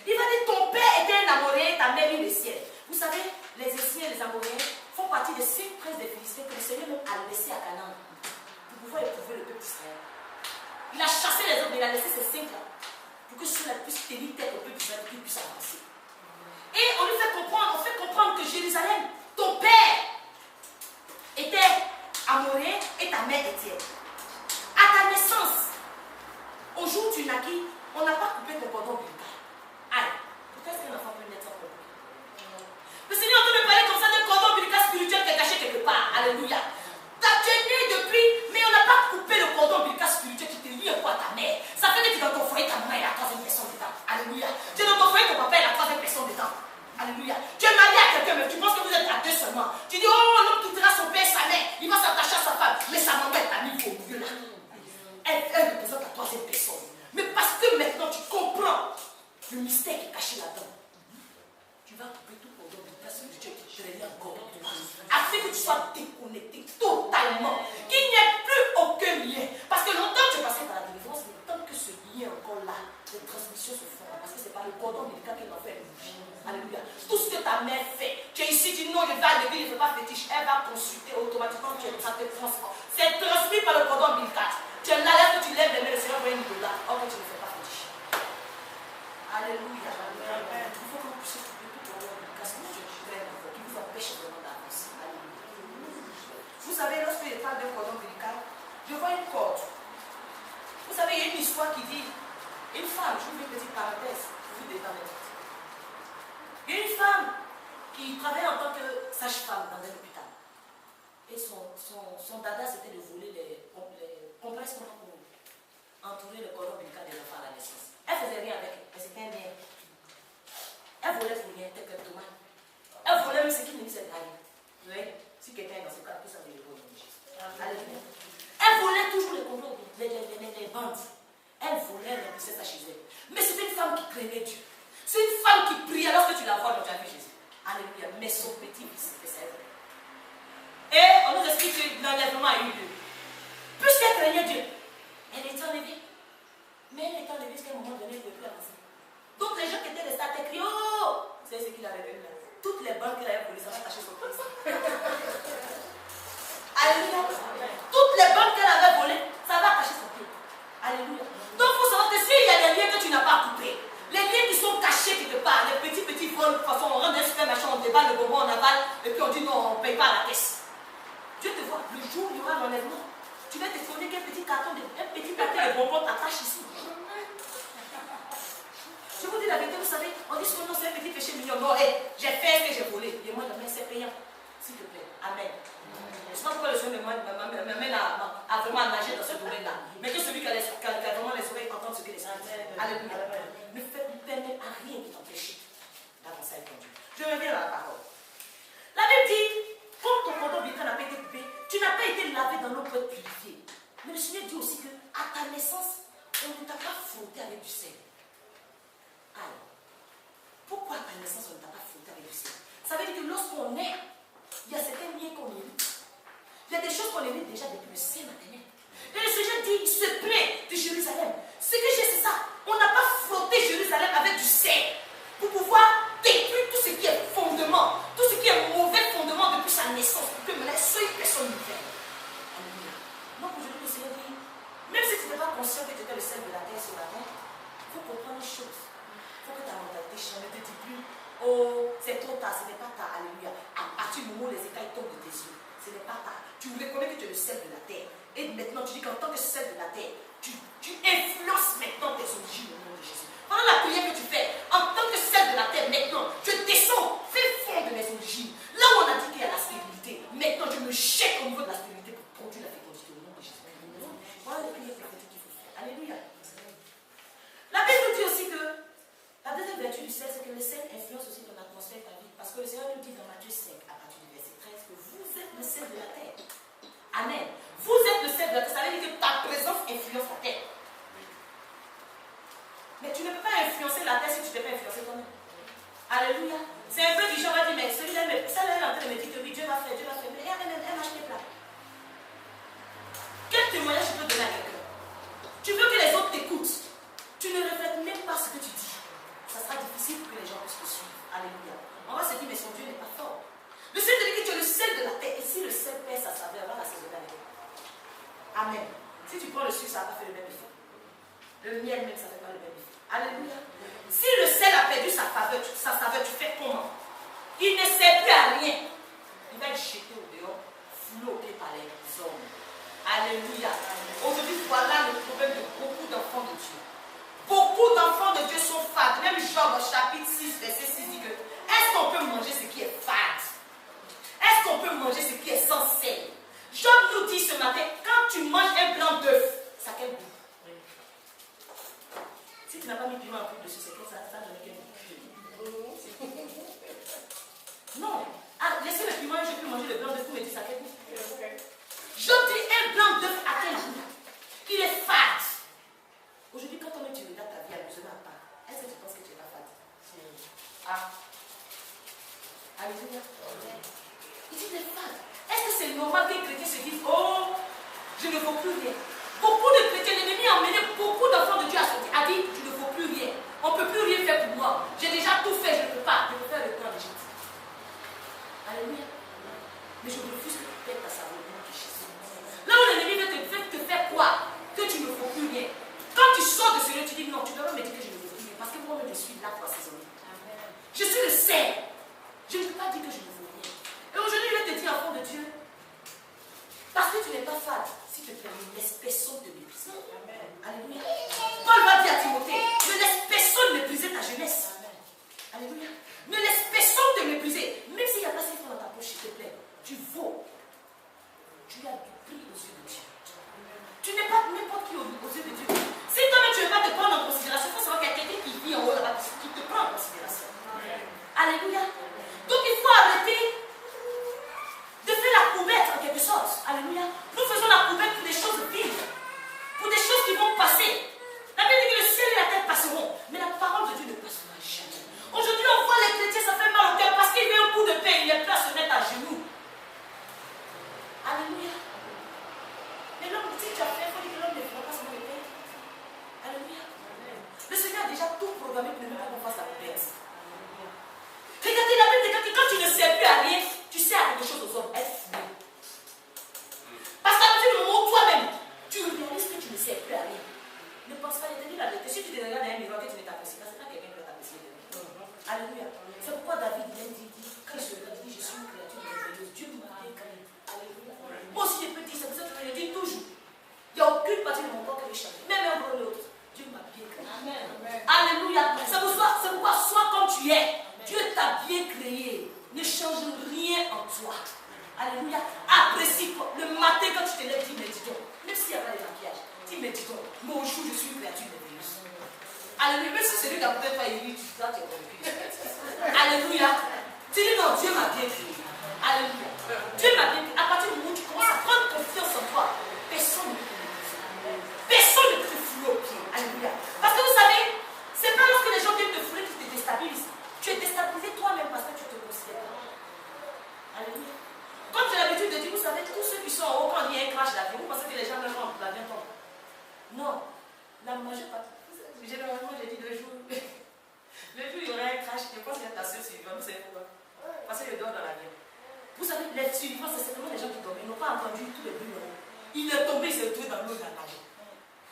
Il va dire, ton père était un Amoréen, ta mère une Essienne. Vous savez, les Essiens et les Amoréens font partie des 5 princes des Philistins que le Seigneur même a laissé à Canaan pour pouvoir éprouver le peuple d'Israël. Il a chassé les autres, mais il a laissé ces 5 là pour que ceux-là puissent tenir tête au peuple d'Israël, pour qu'ils puissent avancer. Et on lui fait comprendre, que Jérusalem, ton père était Amoréen et ta mère Étienne. À ta naissance, au jour où tu naquis, on n'a pas coupé ton cordon ombilical. Aïe, pourquoi est-ce qu'un enfant peut naître sans cordon? Le Seigneur veut me parler comme ça d'un cordon ombilical spirituel qui est caché quelque part. Alléluia. Tu es né depuis, mais on n'a pas coupé le cordon ombilical spirituel qui te lie à ta mère. Ça fait que tu es dans ton foyer, ta maman est la 3e personne dedans. Alléluia. Tu es dans ton foyer, ton papa est la 3e personne dedans. Alléluia. Tu es marié à quelqu'un, mais tu penses que vous êtes à 2 seulement. Tu dis, oh, l'homme quittera son père, sa mère, il va s'attacher à sa femme. Mais sa maman est amie au milieu là. Elle représente la 3e personne. Mais parce que maintenant tu comprends le mystère qui est caché là-dedans, tu vas couper tout cordon ombilical spirituel qui te relie encore. Afin que tu sois déconnecté totalement. Qu'il n'y ait plus aucun lien. Parce que longtemps tu es passé par la délivrance, mais tant que ce lien est encore là, les transmissions se font. Parce que c'est par le cordon ombilical qu'elle va faire une vie. Alléluia. Tout ce que ta mère fait, tu es ici, tu dis non, je vais à l'église, je ne fais pas fétiche. Elle va consulter automatiquement, ça te transforme. C'est transmis par le cordon ombilical. Tu es là, que tu lèves les mains, le Seigneur voit une dollar. Or que tu ne fais pas fétiche. Alléluia. Il faut que vous puissiez couper tout cordon ombilical spirituel qui vous empêche vraiment d'avancer. Alléluia. Vous savez, lorsque je parle d'un cordon ombilical, je vois une corde. Vous savez, il y a une histoire qui dit, une femme, je vous fais une petite parenthèse, pour vous détendre. Il y a une femme qui travaillait en tant que sage-femme dans un hôpital. Et son dada, c'était de voler les compresses pour entourer le cordon ombilical des enfants à la naissance. Elle faisait rien avec, mais c'était un mère. Elle volait pour rien, tel que Thomas. Elle volait même ce qui ne disait rien. Vous voyez, si quelqu'un est dans ce cas, tout ça, il est bon. Alléluia. Elle volait toujours les condoms, les bandes. Elle volait les princesses chez elle. Mais c'était une femme qui craignait Dieu. C'est une femme qui priait lorsque tu la vois, donc tu as vu Jésus. Alléluia. Mais son petit-fils, c'est vrai. Et on nous explique que l'enlèvement a eu lieu. Puisqu'elle craignait Dieu, elle était enlevée. Mais elle était enlevée jusqu'à un moment donné, elle ne pouvait plus avancer. Donc les gens qui étaient restés à terre crient, oh, c'est ce qu'il avait vu là. Toutes les banques qu'elle avait volées, ça va cacher son prince. Alléluia. Toutes les banques qu'elle avait volées, ça va cacher son pied. Alléluia. Donc il faut savoir que s'il y a des liens que tu n'as pas coupés, les liens qui sont cachés quelque part, les petits vols, de toute façon, on rentre dans un supermarché, on déballe le bonbon, on avale, et puis on dit non, on ne paye pas la caisse. Dieu te voit, le jour où il y aura l'enlèvement, tu vas te connaître qu'un petit carton, un petit paquet de bonbons t'attache ici. Je vous vous dire la vérité, vous savez, on dit souvent, c'est un petit péché mignon. Non, hey, j'ai fait ce que j'ai volé. Et moi, c'est payant. S'il te plaît. Amen. Je ne sais pas pourquoi le Seigneur m'amène à vraiment nager dans ce domaine-là. Mais que celui qui a vraiment les oreilles entende ce que les gens disent. Alléluia. Ne permets à rien qui t'empêche d'avancer avec ton Dieu. Je reviens à la parole. La Bible dit, comme ton cordon ombilical n'a pas été coupé, tu n'as pas été lavé dans l'eau pour être purifié. Mais le Seigneur dit aussi qu'à ta naissance, on ne t'a pas frotté avec du sel. Alors, pourquoi à ta naissance, on ne t'a pas frotté avec du sel? Ça veut dire que lorsqu'on est, il y a certains liens qu'on hérite. Il y a des choses qu'on hérite déjà depuis le sein maternel. Et le Seigneur dit, il se plaît de Jérusalem. Ce que j'ai, c'est ça. On n'a pas frotté Jérusalem avec du sel pour pouvoir détruire tout ce qui est fondement, tout ce qui est mauvais fondement depuis sa naissance, pour que maintenant, seule personne ne vienne. Alléluia. Donc aujourd'hui, le Seigneur dit, même si tu n'es pas conscient que tu étais le sel de la terre sur la terre, il faut comprendre une chose. Il faut que ta mentalité change. Ne te dis plus, oh, c'est trop tard, ce n'est pas tard. Alléluia. À partir du moment où les écailles tombent de tes yeux, ce n'est pas tard. Tu reconnais que tu es le sel de la terre. Et maintenant, tu dis qu'en tant que sel de la terre, tu influences maintenant tes origines au nom de Jésus. Pendant la prière que tu fais, en tant que sel de la terre, maintenant, je descends, fais fondre mes origines. Là où on a dit qu'il y a la stérilité, maintenant je me jette au niveau de la stérilité pour produire la fécondité au nom de Jésus. Voilà les prières prophétiques qu'il faut faire. Alléluia. La Bible nous dit aussi que la deuxième vertu du sel, c'est que le sel influence aussi ton atmosphère, ta vie. Parce que le Seigneur nous dit dans Matthieu 5, à partir du verset 13, que vous êtes le sel de la terre. Amen. Vous êtes le sel de la terre. Ça veut dire que ta présence influence la terre. Mais tu ne peux pas influencer la terre si tu ne t'es pas influencé toi-même. Alléluia. C'est un peu du genre, on va dire, mais celui-là, celle-là, elle est en train de me dire que oui, Dieu va faire, mais elle marche les plats. Quel témoignage tu peux donner à quelqu'un? Tu veux que les autres t'écoutent. Tu ne reflètes même pas ce que tu dis. Ça sera difficile pour que les gens puissent te suivre. Alléluia. On va se dire, mais son Dieu n'est pas fort. Le Seigneur te dit que tu es le sel de la terre. Et si le sel perd sa saveur, va l'assaisonner avec elle. Amen. Si tu prends le sucre, ça va pas faire le même effet. Le miel même, ça ne fait pas le même effet. Alléluia. Si le sel a perdu sa saveur, tu fais comment? Il ne sert plus à rien. Il va être jeté au dehors, flotté par les hommes. Alléluia. Aujourd'hui, voilà le problème de beaucoup d'enfants de Dieu. Beaucoup d'enfants de Dieu sont fades. Même Job, chapitre 6, verset 6 dit que est-ce qu'on peut manger ce qui est fade? Est-ce qu'on peut manger ce qui est sans sel? Job nous dit ce matin, quand tu manges un blanc d'œuf, ça a quel goût? Si tu n'as pas mis piment en poudre dessus, c'est que ça donne quel goût? Non. Ah, laissez le piment et je peux manger le blanc d'œuf, vous me dites ça quel goût? Job dit un blanc d'œuf à quel goût? Il est fade. Aujourd'hui, quand on met tu regardes ta vie amusément à part, est-ce que tu penses que tu n'es pas fade? Ah. Alléluia. Il dit, il est fade. Est-ce que c'est normal qu'un chrétien se dise, oh, je ne vaux plus rien? Beaucoup de chrétiens, l'ennemi a emmené beaucoup d'enfants de Dieu a dit, tu ne vaux plus rien. On ne peut plus rien faire pour moi. J'ai déjà tout fait, je ne peux pas. Je peux faire le plan d'Égypte. Alléluia. Mais je refuse que tu perdes ta saveur au nom de Jésus. Là où l'ennemi veut te faire croire que tu ne vaux plus rien. Quand tu sors de ce lieu, tu dis non, tu dois pas me dire que je ne vaux plus rien. Parce que moi-même, je suis là pour assaisonner. Je suis le sel. Je ne peux pas dire que je ne vaux rien. Et aujourd'hui, je vais te dire, enfant de Dieu, parce que tu n'es pas fade, si tu te plaît, ne laisse personne te mépriser. Alléluia. Paul va dire à Timothée, ne laisse personne mépriser ta jeunesse. Alléluia. Ne laisse personne te mépriser. Même s'il n'y a pas cette fois dans ta poche, s'il te plaît, tu vaux. Tu as du prix aux yeux de Dieu. Tu n'es pas n'importe qui aux yeux de Dieu. Si toi-même tu ne veux pas te prendre en considération, il faut savoir qu'il y a quelqu'un qui vit en haut là-bas qui te prend en considération. Alléluia. Donc il faut arrêter de faire la poubelle en quelque sorte. Alléluia. Nous faisons la poubelle pour des choses vives, pour des choses qui vont passer. La Bible dit que le ciel et la terre passeront, mais la parole de Dieu ne passera jamais. Aujourd'hui, on voit les chrétiens, ça fait mal au cœur parce qu'il y a un coup de pain, il est prêt à se mettre à genoux. Alléluia. Mais l'homme, si tu as fait, il faut dire que l'homme ne fera pas se mettre le pain. Alléluia. Le Seigneur a déjà tout programmé pour ne même pas qu'on fasse la poubelle. Regardez la Bible dit que quand tu ne sers plus à rien, tu sers à quelque chose aux hommes. Est-ce bien? Parce qu'à partir du moment où toi-même, tu réalises que tu ne sers plus à rien, ne pense pas, je te dis la vérité. Si tu te regardes dans un miroir que tu ne t'apprécies pas, c'est pas quelqu'un qui va t'apprécier. Alléluia. C'est pourquoi David vient dit, quand il se regarde, il dit, je suis une créature merveilleuse. Dieu m'a bien créé. Alléluia. Moi aussi, je peux dire, c'est pour ça que je le dis toujours. Il n'y a aucune partie de mon corps qui veut changer. Même un ou l'autre. Dieu m'a bien créé. Amen. Alléluia. C'est pour ça, Alléluia. Même si celui qui a peut-être pas élu, tu es convaincu. Alléluia. Tu dis non, Dieu m'a bien créé. Alléluia. Dieu m'a bien créé. À partir du moment où tu commences à prendre confiance en toi, personne ne peut te fouler. Personne ne peut te fouler au pied. Alléluia. Parce que vous savez, c'est pas lorsque les gens viennent te fouler qui te déstabilisent. Tu es déstabilisé toi-même parce que tu te considères. Alléluia. Comme j'ai l'habitude de dire, vous savez, tous ceux qui sont en haut, quand il y a un crash d'avion, vous pensez que les gens ne vont pas bien tomber. Non. La majeure partie. Généralement, j'ai dit 2 jours. Le jour où il y aurait un crash, je pense qu'il y a ta soeur suivante, vous savez pourquoi? Parce qu'il dort dans l'avion. Vous savez, les suivants, c'est simplement les gens qui dorment. Ils n'ont pas entendu tous les bruits. Il est tombé, il s'est retrouvé dans l'eau dans l'avion.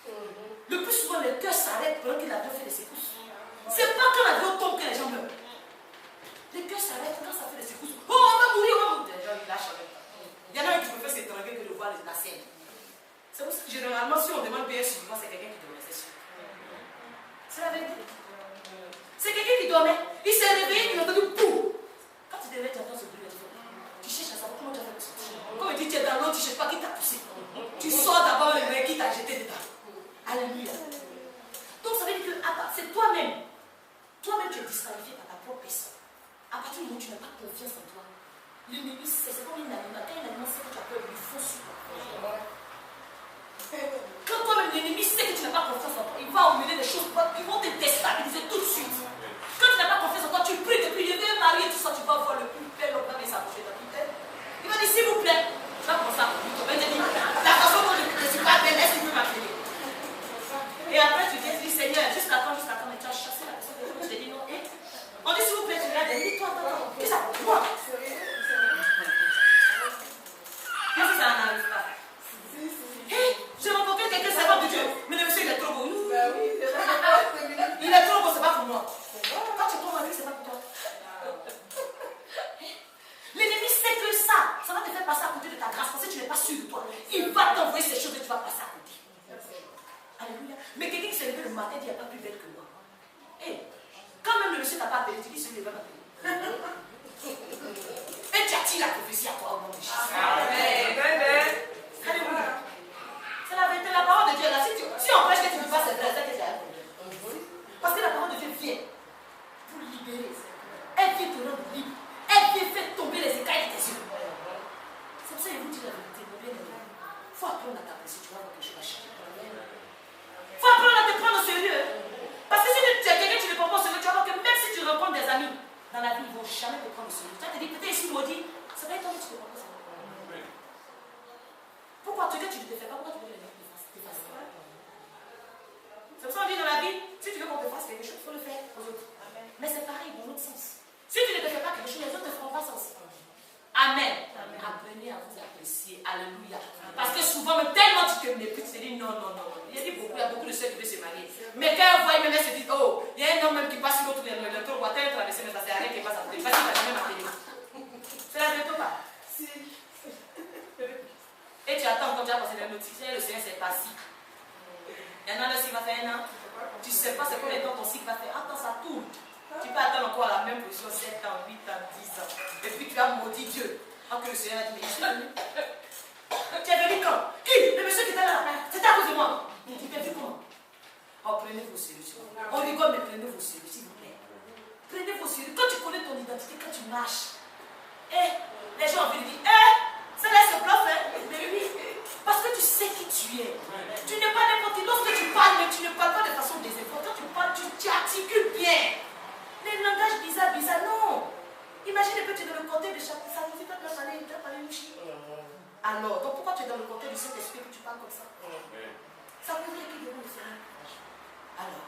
Le plus souvent, le cœur s'arrête pendant que l'avion fait des secousses. C'est pas quand l'avion tombe que les gens meurent. Le cœur s'arrête quand ça fait des secousses. Oh, on va mourir, on va mourir. Les gens, ils lâchent avec. Il y en a un qui préfère s'étrangler que de voir la scène. C'est pour ça que généralement, si on demande bien suivant, c'est quelqu'un qui dormait, c'est sûr. C'est la vérité. C'est quelqu'un qui dormait. Il s'est réveillé, il a entendu boum. Quand tu te réveilles, tu entends ce bruit. Tu cherches à savoir comment tu as fait pour sortir. Comme il dit, tu es dans l'eau, tu ne cherches pas qui t'a poussé. Tu sors d'abord le mec qui t'a jeté dedans. Alléluia. Donc ça veut dire que c'est toi-même. Toi-même, tu es disqualifié par ta propre personne. À partir du moment où tu n'as pas confiance en toi, l'ennemi, c'est comme un animal. Quand un animal sait que tu as peur, il faut sur toi. Quand toi-même l'ennemi sait que tu n'as pas confiance en toi, il va emmener des choses qui vont te déstabiliser tout de suite. Quand tu n'as pas confiance en toi, tu pries depuis, je vais marier, tout ça, tu vas voir le plus bel homme qui s'approcher de ta tête. Il va dire, s'il vous plaît, tu vas commencer à conduire. Tu vas dire, la façon dont je ne suis pas belle, est-ce qu'il peut m'appeler? Et après, tu dis, Seigneur, jusqu'à quand, mais tu as chassé la personne de Dieu. Je te dis non. Et on dit, s'il vous plaît, tu regardes, dis-toi, attends, qu'est-ce que ça pour moi? Qu'est-ce que ça n'arrive pas? J'ai rencontré quelqu'un, c'est pas de Dieu. Mais le monsieur, il est trop beau. Il est trop beau, c'est pas pour moi. Quand tu tombes en vie, c'est pas pour toi. L'ennemi sait que ça va te faire passer à côté de ta grâce parce que tu n'es pas sûr de toi. Il va t'envoyer ces choses et tu vas passer à côté. Alléluia. Mais quelqu'un qui s'est levé le matin dit, il n'y a pas plus belle que moi. Et quand même le monsieur t'a pas appelé, tu dis, celui-là va m'appeler. Et tu attires la prophétie à toi au nom de Jésus. Amen. Alléluia. C'est la vérité, la parole de Dieu. Là, si on prêche que tu ne fasses c'est vrai, c'est que c'est un problème. Parce que la parole de Dieu vient pour libérer. Elle vient te rendre libre. Elle vient faire tomber les écailles de tes yeux. C'est pour ça que je vous dis la vérité, mon bien-aimé. Il faut apprendre à t'apprécier, tu vas voir que je vais changer. Il faut apprendre à te prendre au sérieux. Parce que si tu es quelqu'un qui ne prend pas au sérieux, tu vas voir que même si tu rencontres des amis dans la vie, ils ne vont jamais te prendre au sérieux. Tu vas te dire, peut-être ici, maudit, c'est vrai, toi, tu ne te prends pas au sérieux. Pourquoi tu dis que tu ne te fais pas? Pourquoi tu veux que les gens te fassent? C'est pour ça qu'on dit dans la vie, si tu veux qu'on te fasse quelque chose, il faut le faire aux autres. Amen. Mais c'est pareil dans l'autre sens. Si tu ne te fais pas quelque chose, les autres ne feront pas sens. Amen. Amen. Apprenez à vous apprécier. Alléluia. Parce que souvent, même tellement tu te méprises, tu te dis non. Il y a beaucoup de soeurs qui veulent se marier. Mais quand on voit, même elles se disent, oh, il y a un homme même qui passe sur l'autre, le tour, on va traverser, mais ça sert à rien qu'il passe à côté. Parce qu'il va jamais m'appeler. C'est la vérité ou pas? Et tu attends quand tu as passé la notice, le Seigneur c'est pas si. Il y en a un qui va faire un an. Tu ne sais pas c'est combien de temps ton cycle va faire. Attends, ça tourne. Tu peux attendre encore à la même position 7 ans, 8 ans, 10 ans. Et puis tu as maudit Dieu. Alors que le Seigneur a dit, mais je suis venu. Tu es venu quand? Qui? Le monsieur qui était là. C'était à cause de moi. Tu t'es vu comment? Oh, prenez vos sérieux. On rigole, mais prenez vos sérieux, s'il vous plaît. Prenez vos sérieux. Quand tu connais ton identité, quand tu marches, les gens ont envie de dire, ça laisse ce bluff, mais oui, parce que tu sais qui tu es. Tu n'es pas n'importe qui. Lorsque tu parles, mais tu ne parles pas de façon désinformée. Quand tu parles, tu articules bien. Les langages bizarres, non. Imagine que tu es dans le côté de chaque. Ça ne fait pas de la parler, mouchi. Alors, donc pourquoi tu es dans le côté du Saint-Esprit que tu parles comme ça? Ça veut dire qu'il y a une Seigneur. Alors,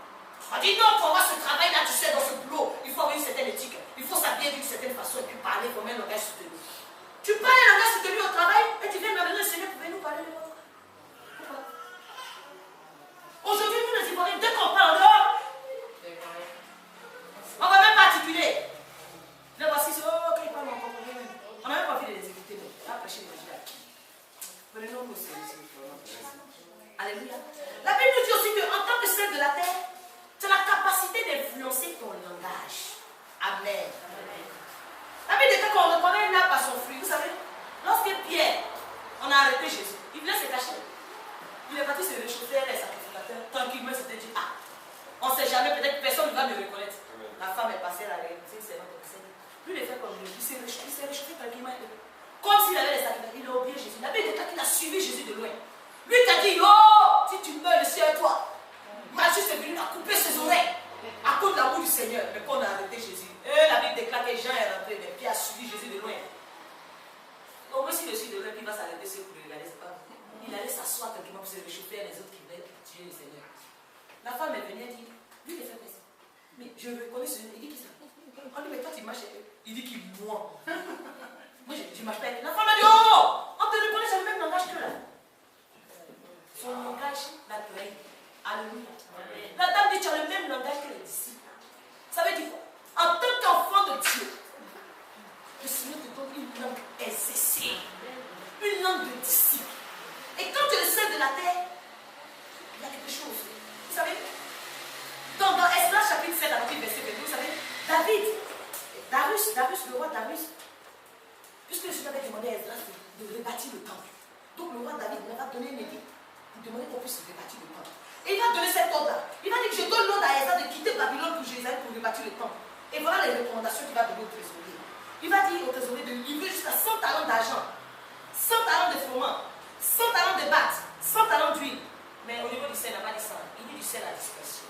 on dit non, pour avoir ce travail-là, tu sais, dans ce boulot, il faut avoir une certaine éthique. Il faut s'habiller d'une certaine façon et puis parler comme un langage soutenu. Tu parles un langage soutenu au travail et tu viens me donner le Seigneur pour venir nous parler de l'autre. Pourquoi? Aujourd'hui, nous les Ivoiriens, dès qu'on parle dehors, on ne va même pas articuler. Là, voici, quand ils parlent, on comprend même. On n'a même pas envie de les écouter, non. Là, prêcher les gens. Prenons nos sérieux. Alléluia. La Bible nous dit aussi qu'en tant que celle de la terre, tu as la capacité d'influencer ton langage. Amen. La Bible dit que quand on reconnaît un arbre à son fruit, vous savez, lorsque Pierre, on a arrêté Jésus, il voulait se cacher. Il est parti se réchauffer les sacrificateurs. Tranquillement, il s'était dit, On ne sait jamais, peut-être personne ne va me reconnaître. La femme est passée à la réalité, c'est notre Seigneur. Lui, il fait comme lui, il s'est réchauffé tranquillement. Comme s'il avait les sacrifices, il a oublié Jésus. La Bible dit qu'il a suivi Jésus de loin. Lui qui a dit, oh, si tu meurs, le ciel est toi. Malchus est venu à couper ses oreilles à cause de l'amour du Seigneur. Mais quand on a arrêté Jésus, la Bible déclare que Jean est rentré, mais puis a suivi Jésus de loin. Au moins, si le suit de loin, il va s'arrêter sur pour le regarder, c'est pas. Il allait s'asseoir tranquillement pour se réchauffer à les autres qui veulent tuer le Seigneur. La femme est venue et dit, lui, il est fait ça. Mais je reconnais ce Seigneur. Il dit qui ça? On dit, mais toi, tu marches avec eux. Il dit qu'il ment. Moi, je marche pas avec eux. La femme a dit, oh, on te reconnaît sur le même langage que là. Son langage l'a trahi. Alléluia. La dame dit, tu as le même langage que les disciples. Ça veut dire quoi? En tant qu'enfant de Dieu, le Seigneur te donne une langue exercée, une langue de disciple. Et quand tu es le seul de la terre, il y a quelque chose. Vous savez, dans Esdras chapitre 7, à partir du verset 22, vous savez, Darius, le roi Darius, puisque le Seigneur avait demandé à Esdras de rebâtir le temple. Donc le roi David va donner une édit pour demander qu'on puisse rebâtir le temple. Et il va donner cet ordre-là. Il va dire que je donne l'ordre à Esdras de quitter Babylone pour Jérusalem pour rebâtir le temple. Et voilà les recommandations qu'il va donner au trésorier. Il va dire au trésorier de livrer jusqu'à 100 talents d'argent, 100 talents de froment, 100 talents de batte, 100 talents d'huile. Mais au niveau du sel, il n'a pas dit ça. Il dit du sel à discrétion.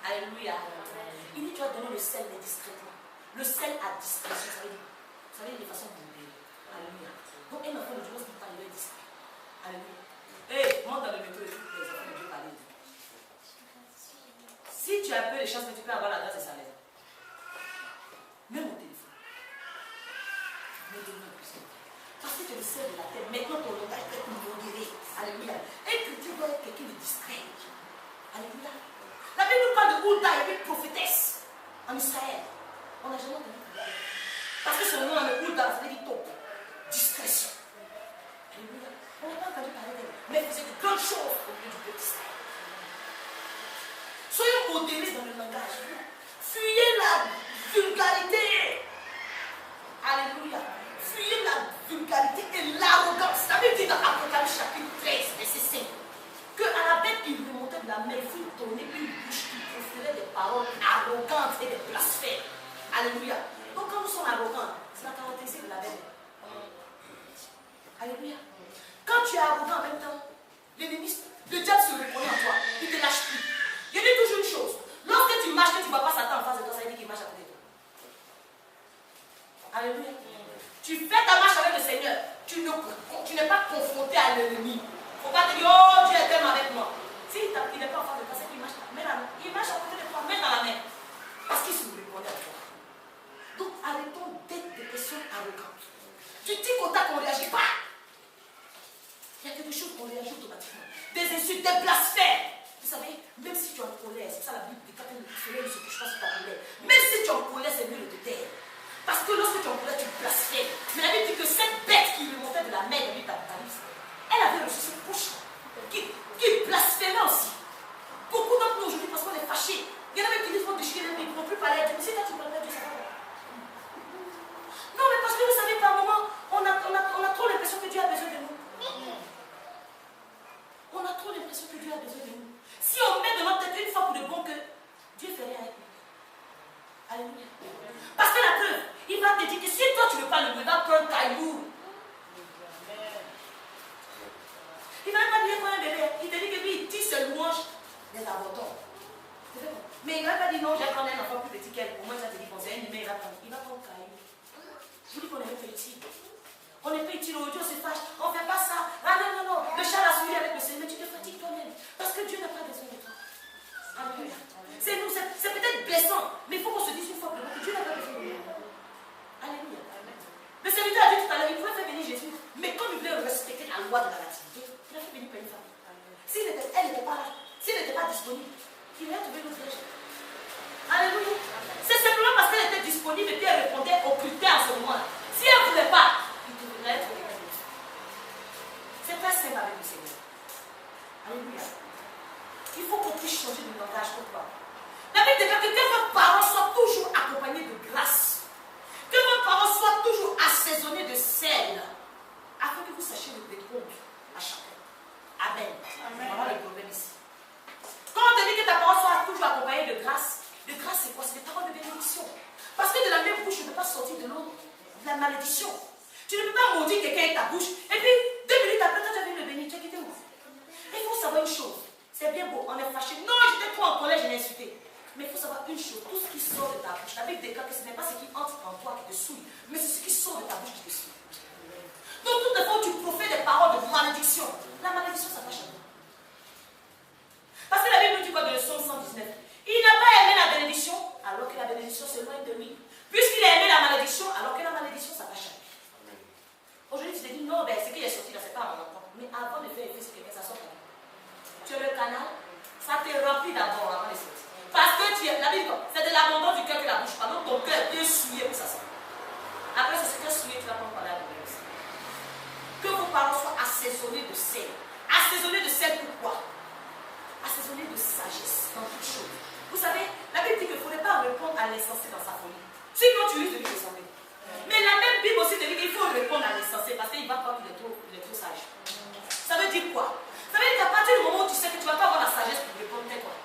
Alléluia. Il dit tu vas donner le sel, mais discrètement. Le sel à discrétion, ça veut dire de façon modérée. Alléluia. Donc un enfant de Dieu, il parle, il est discret. Alléluia. Hé, monte dans le métro et tout, les enfants de Dieu parlent. Si tu as peu de chance, tu peux avoir la grâce de sa maison. Même au téléphone. Mais donne-moi plus. Parce que tu es le seul de la terre. Maintenant, ton langage peut être modéré. Alléluia. Et que tu dois être quelqu'un de discret. Alléluia. La Bible nous parle de Hulda, il y avait une prophétesse en Israël. On n'a jamais entendu parler. Parce que son nom est Hulda, ça veut dire top. Discrétion. Alléluia. On n'a pas entendu parler d'elle. Mais elle faisait de grandes choses au milieu du peuple d'Israël. Soyez modérés dans le langage. Fuyez la vulgarité. Alléluia. Fuyez la vulgarité et l'arrogance. La Bible dit dans Apocalypse chapitre 13, verset 5, qu'à la bête qui remontait de la mer, il fut donné une bouche qui proférait des paroles arrogantes et des blasphèmes. Alléluia. Donc quand nous sommes arrogants, c'est la caractéristique de la bête. Alléluia. Quand tu es arrogant en même temps, l'ennemi, le diable se reconnaît en toi. Il ne te lâche plus. Je dis toujours une chose. Lorsque tu marches, que tu ne vois pas Satan en face de toi, ça veut dire qu'il marche à côté de toi. Alléluia. Tu fais ta marche avec le Seigneur. Tu n'es pas confronté à l'ennemi. Il ne faut pas te dire, oh Dieu est tellement avec moi. Si il n'est pas en face de toi, c'est qu'il marche. Il marche à côté de toi, mets dans la main. Parce qu'il se reconnaît à toi. Donc arrêtons d'être des personnes arrogantes. Tu dis qu'au tas qu'on ne réagit pas. Il y a quelque chose qu'on réagit automatiquement. Des insultes, des blasphèmes. Vous savez, même si tu es en colère, c'est ça la Bible dit, quand le soleil ne se couche pas sur ta colère. Même si tu es en colère, c'est mieux de te taire. Parce que lorsque tu es en colère, tu blasphèmes. Mais la Bible dit que cette bête qui remontait de la mer de l'Italie, elle avait reçu cette couche qui blasphémait aussi. Beaucoup d'entre nous aujourd'hui, parce qu'on est fâchés. Il y en a même qui disent qu'on déchirer les micros, ne plus parler à Dieu. Mais si toi tu parles à Dieu, ça va. Non, mais parce que vous savez, par moment, on a trop l'impression que Dieu a besoin de nous. On a trop l'impression que Dieu a besoin de nous. Si on met de notre tête une fois pour de bon que Dieu fait rien avec nous. Alléluia. Parce que la preuve, il va te dire que si toi tu ne veux pas le louer, il va prendre caillou. Il ne va pas dire quoi un bébé. Il te dit que lui, il tisse ses louanges des avortons. Mais il ne va pas dire non, j'ai prendre un enfant plus petit qu'elle. Au moins, ça te dit, bon, c'est un humain, il va prendre caillou. Je vous dis qu'on est petit. On n'est pas utile, aujourd'hui on se fâche, on ne fait pas ça. Ah non, non, non, le chat a suivi avec le Seigneur, mais tu te fatigues toi-même. Parce que Dieu n'a pas besoin de toi. Alléluia. C'est nous, c'est peut-être blessant, mais il faut qu'on se dise une fois pour que Dieu n'a pas besoin de nous. Alléluia. Le serviteur a dit tout à l'heure, il pouvait faire venir Jésus, mais comme il voulait respecter la loi de la nativité, il a fait venir par une femme. Elle n'était pas là, s'il n'était pas disponible, il a trouvé l'autre vierge. Alléluia. C'est simplement parce qu'elle était disponible et qu'elle répondait aux critères à ce moment-là. Si elle ne voulait pas, c'est pas simple avec le Seigneur. Alléluia. Il faut qu'on puisse changer de langage. Pourquoi? La Bible déclare que votre parole soit toujours accompagnée de grâce. Que votre parole soit toujours assaisonnée de sel. Afin que vous sachiez le décompte à chacun. Amen. Amen. Voilà le problème ici. Quand on te dit que ta parole soit toujours avec ta bouche. Et puis, 2 minutes après, quand tu as vu le bénir, tu as quitté où? Il faut savoir une chose. C'est bien beau, on est fâché. Non, j'étais trop en colère, je l'ai insulté. Mais il faut savoir une chose. Tout ce qui sort de ta bouche, la Bible déclare que ce n'est pas ce qui entre en toi qui te souille, mais c'est ce qui sort de ta bouche qui te souille. Donc, toutes les fois où tu profères des paroles de malédiction, la malédiction s'attache à toi. Parce que la Bible nous dit quoi dans le psaume 119? Il n'a pas aimé la bénédiction, alors que la bénédiction s'éloigne de lui. Puisqu'il a aimé la malédiction, alors que la malédiction s'attache à lui. Aujourd'hui, tu te dis, non, ben, ce qui est sorti là, c'est pas mon enfant. Mais avant de faire effet sur quelqu'un, ça sort quand même. Tu as le canal, ça te remplit d'abord avant de sortir. Parce que tu es, la Bible, c'est de l'abondance du cœur que la bouche parle. Donc ton cœur est souillé pour ça sort. Après, c'est ce que souillé, tu vas prendre par la douleur. Que vos paroles soient assaisonnées de sel. Assaisonnées de sel pourquoi? Assaisonnées de sagesse dans toutes choses. Vous savez, la Bible dit qu'il ne faudrait pas répondre à l'insensé dans sa folie. Sinon, tu risques de lui descendre. Mais la même Bible aussi te dit qu'il faut répondre à l'insensé parce qu'il va croire qu'il est trop sage. Ça veut dire quoi? Ça veut dire qu'à partir du moment où tu sais que tu ne vas pas avoir la sagesse pour répondre, fais quoi?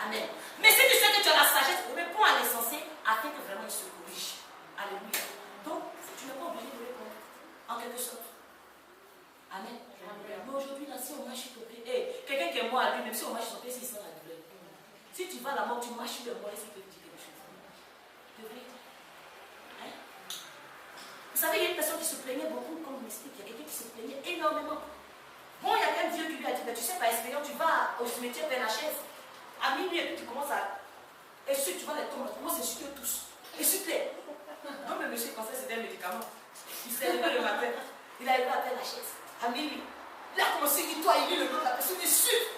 Amen. Mais si tu sais que tu as la sagesse, réponds à l'essentiel afin que vraiment il se corrige. Alléluia. Donc, tu n'es pas obligé de répondre. En quelque sorte. Amen. Amen. Mais aujourd'hui, là, si on marche sur ton pied, quelqu'un qui est mort à lui, même si on marche sur ton pied, il sent la douleur. Si tu vas à la mort, tu marches sur le mort et c'est que tu dis quelque chose. De vrai. Hein? Vous savez, il y a une personne qui se plaignait beaucoup, comme on m'explique. Il y a quelqu'un qui se plaignait énormément. Bon, il y a qu'un Dieu qui lui a dit, mais tu sais, par expérience, tu vas au cimetière Père-Lachaise. À minuit, et puis tu commences à essuyer, tu vois les tombes, tu commences à essuyer tous. Essuie-les. Donc le monsieur pensait que c'était un médicament. Il s'est levé le matin, il a arrivé à Père-Lachaise. À minuit, il a commencé, il doit aider le nom de la personne, il suit.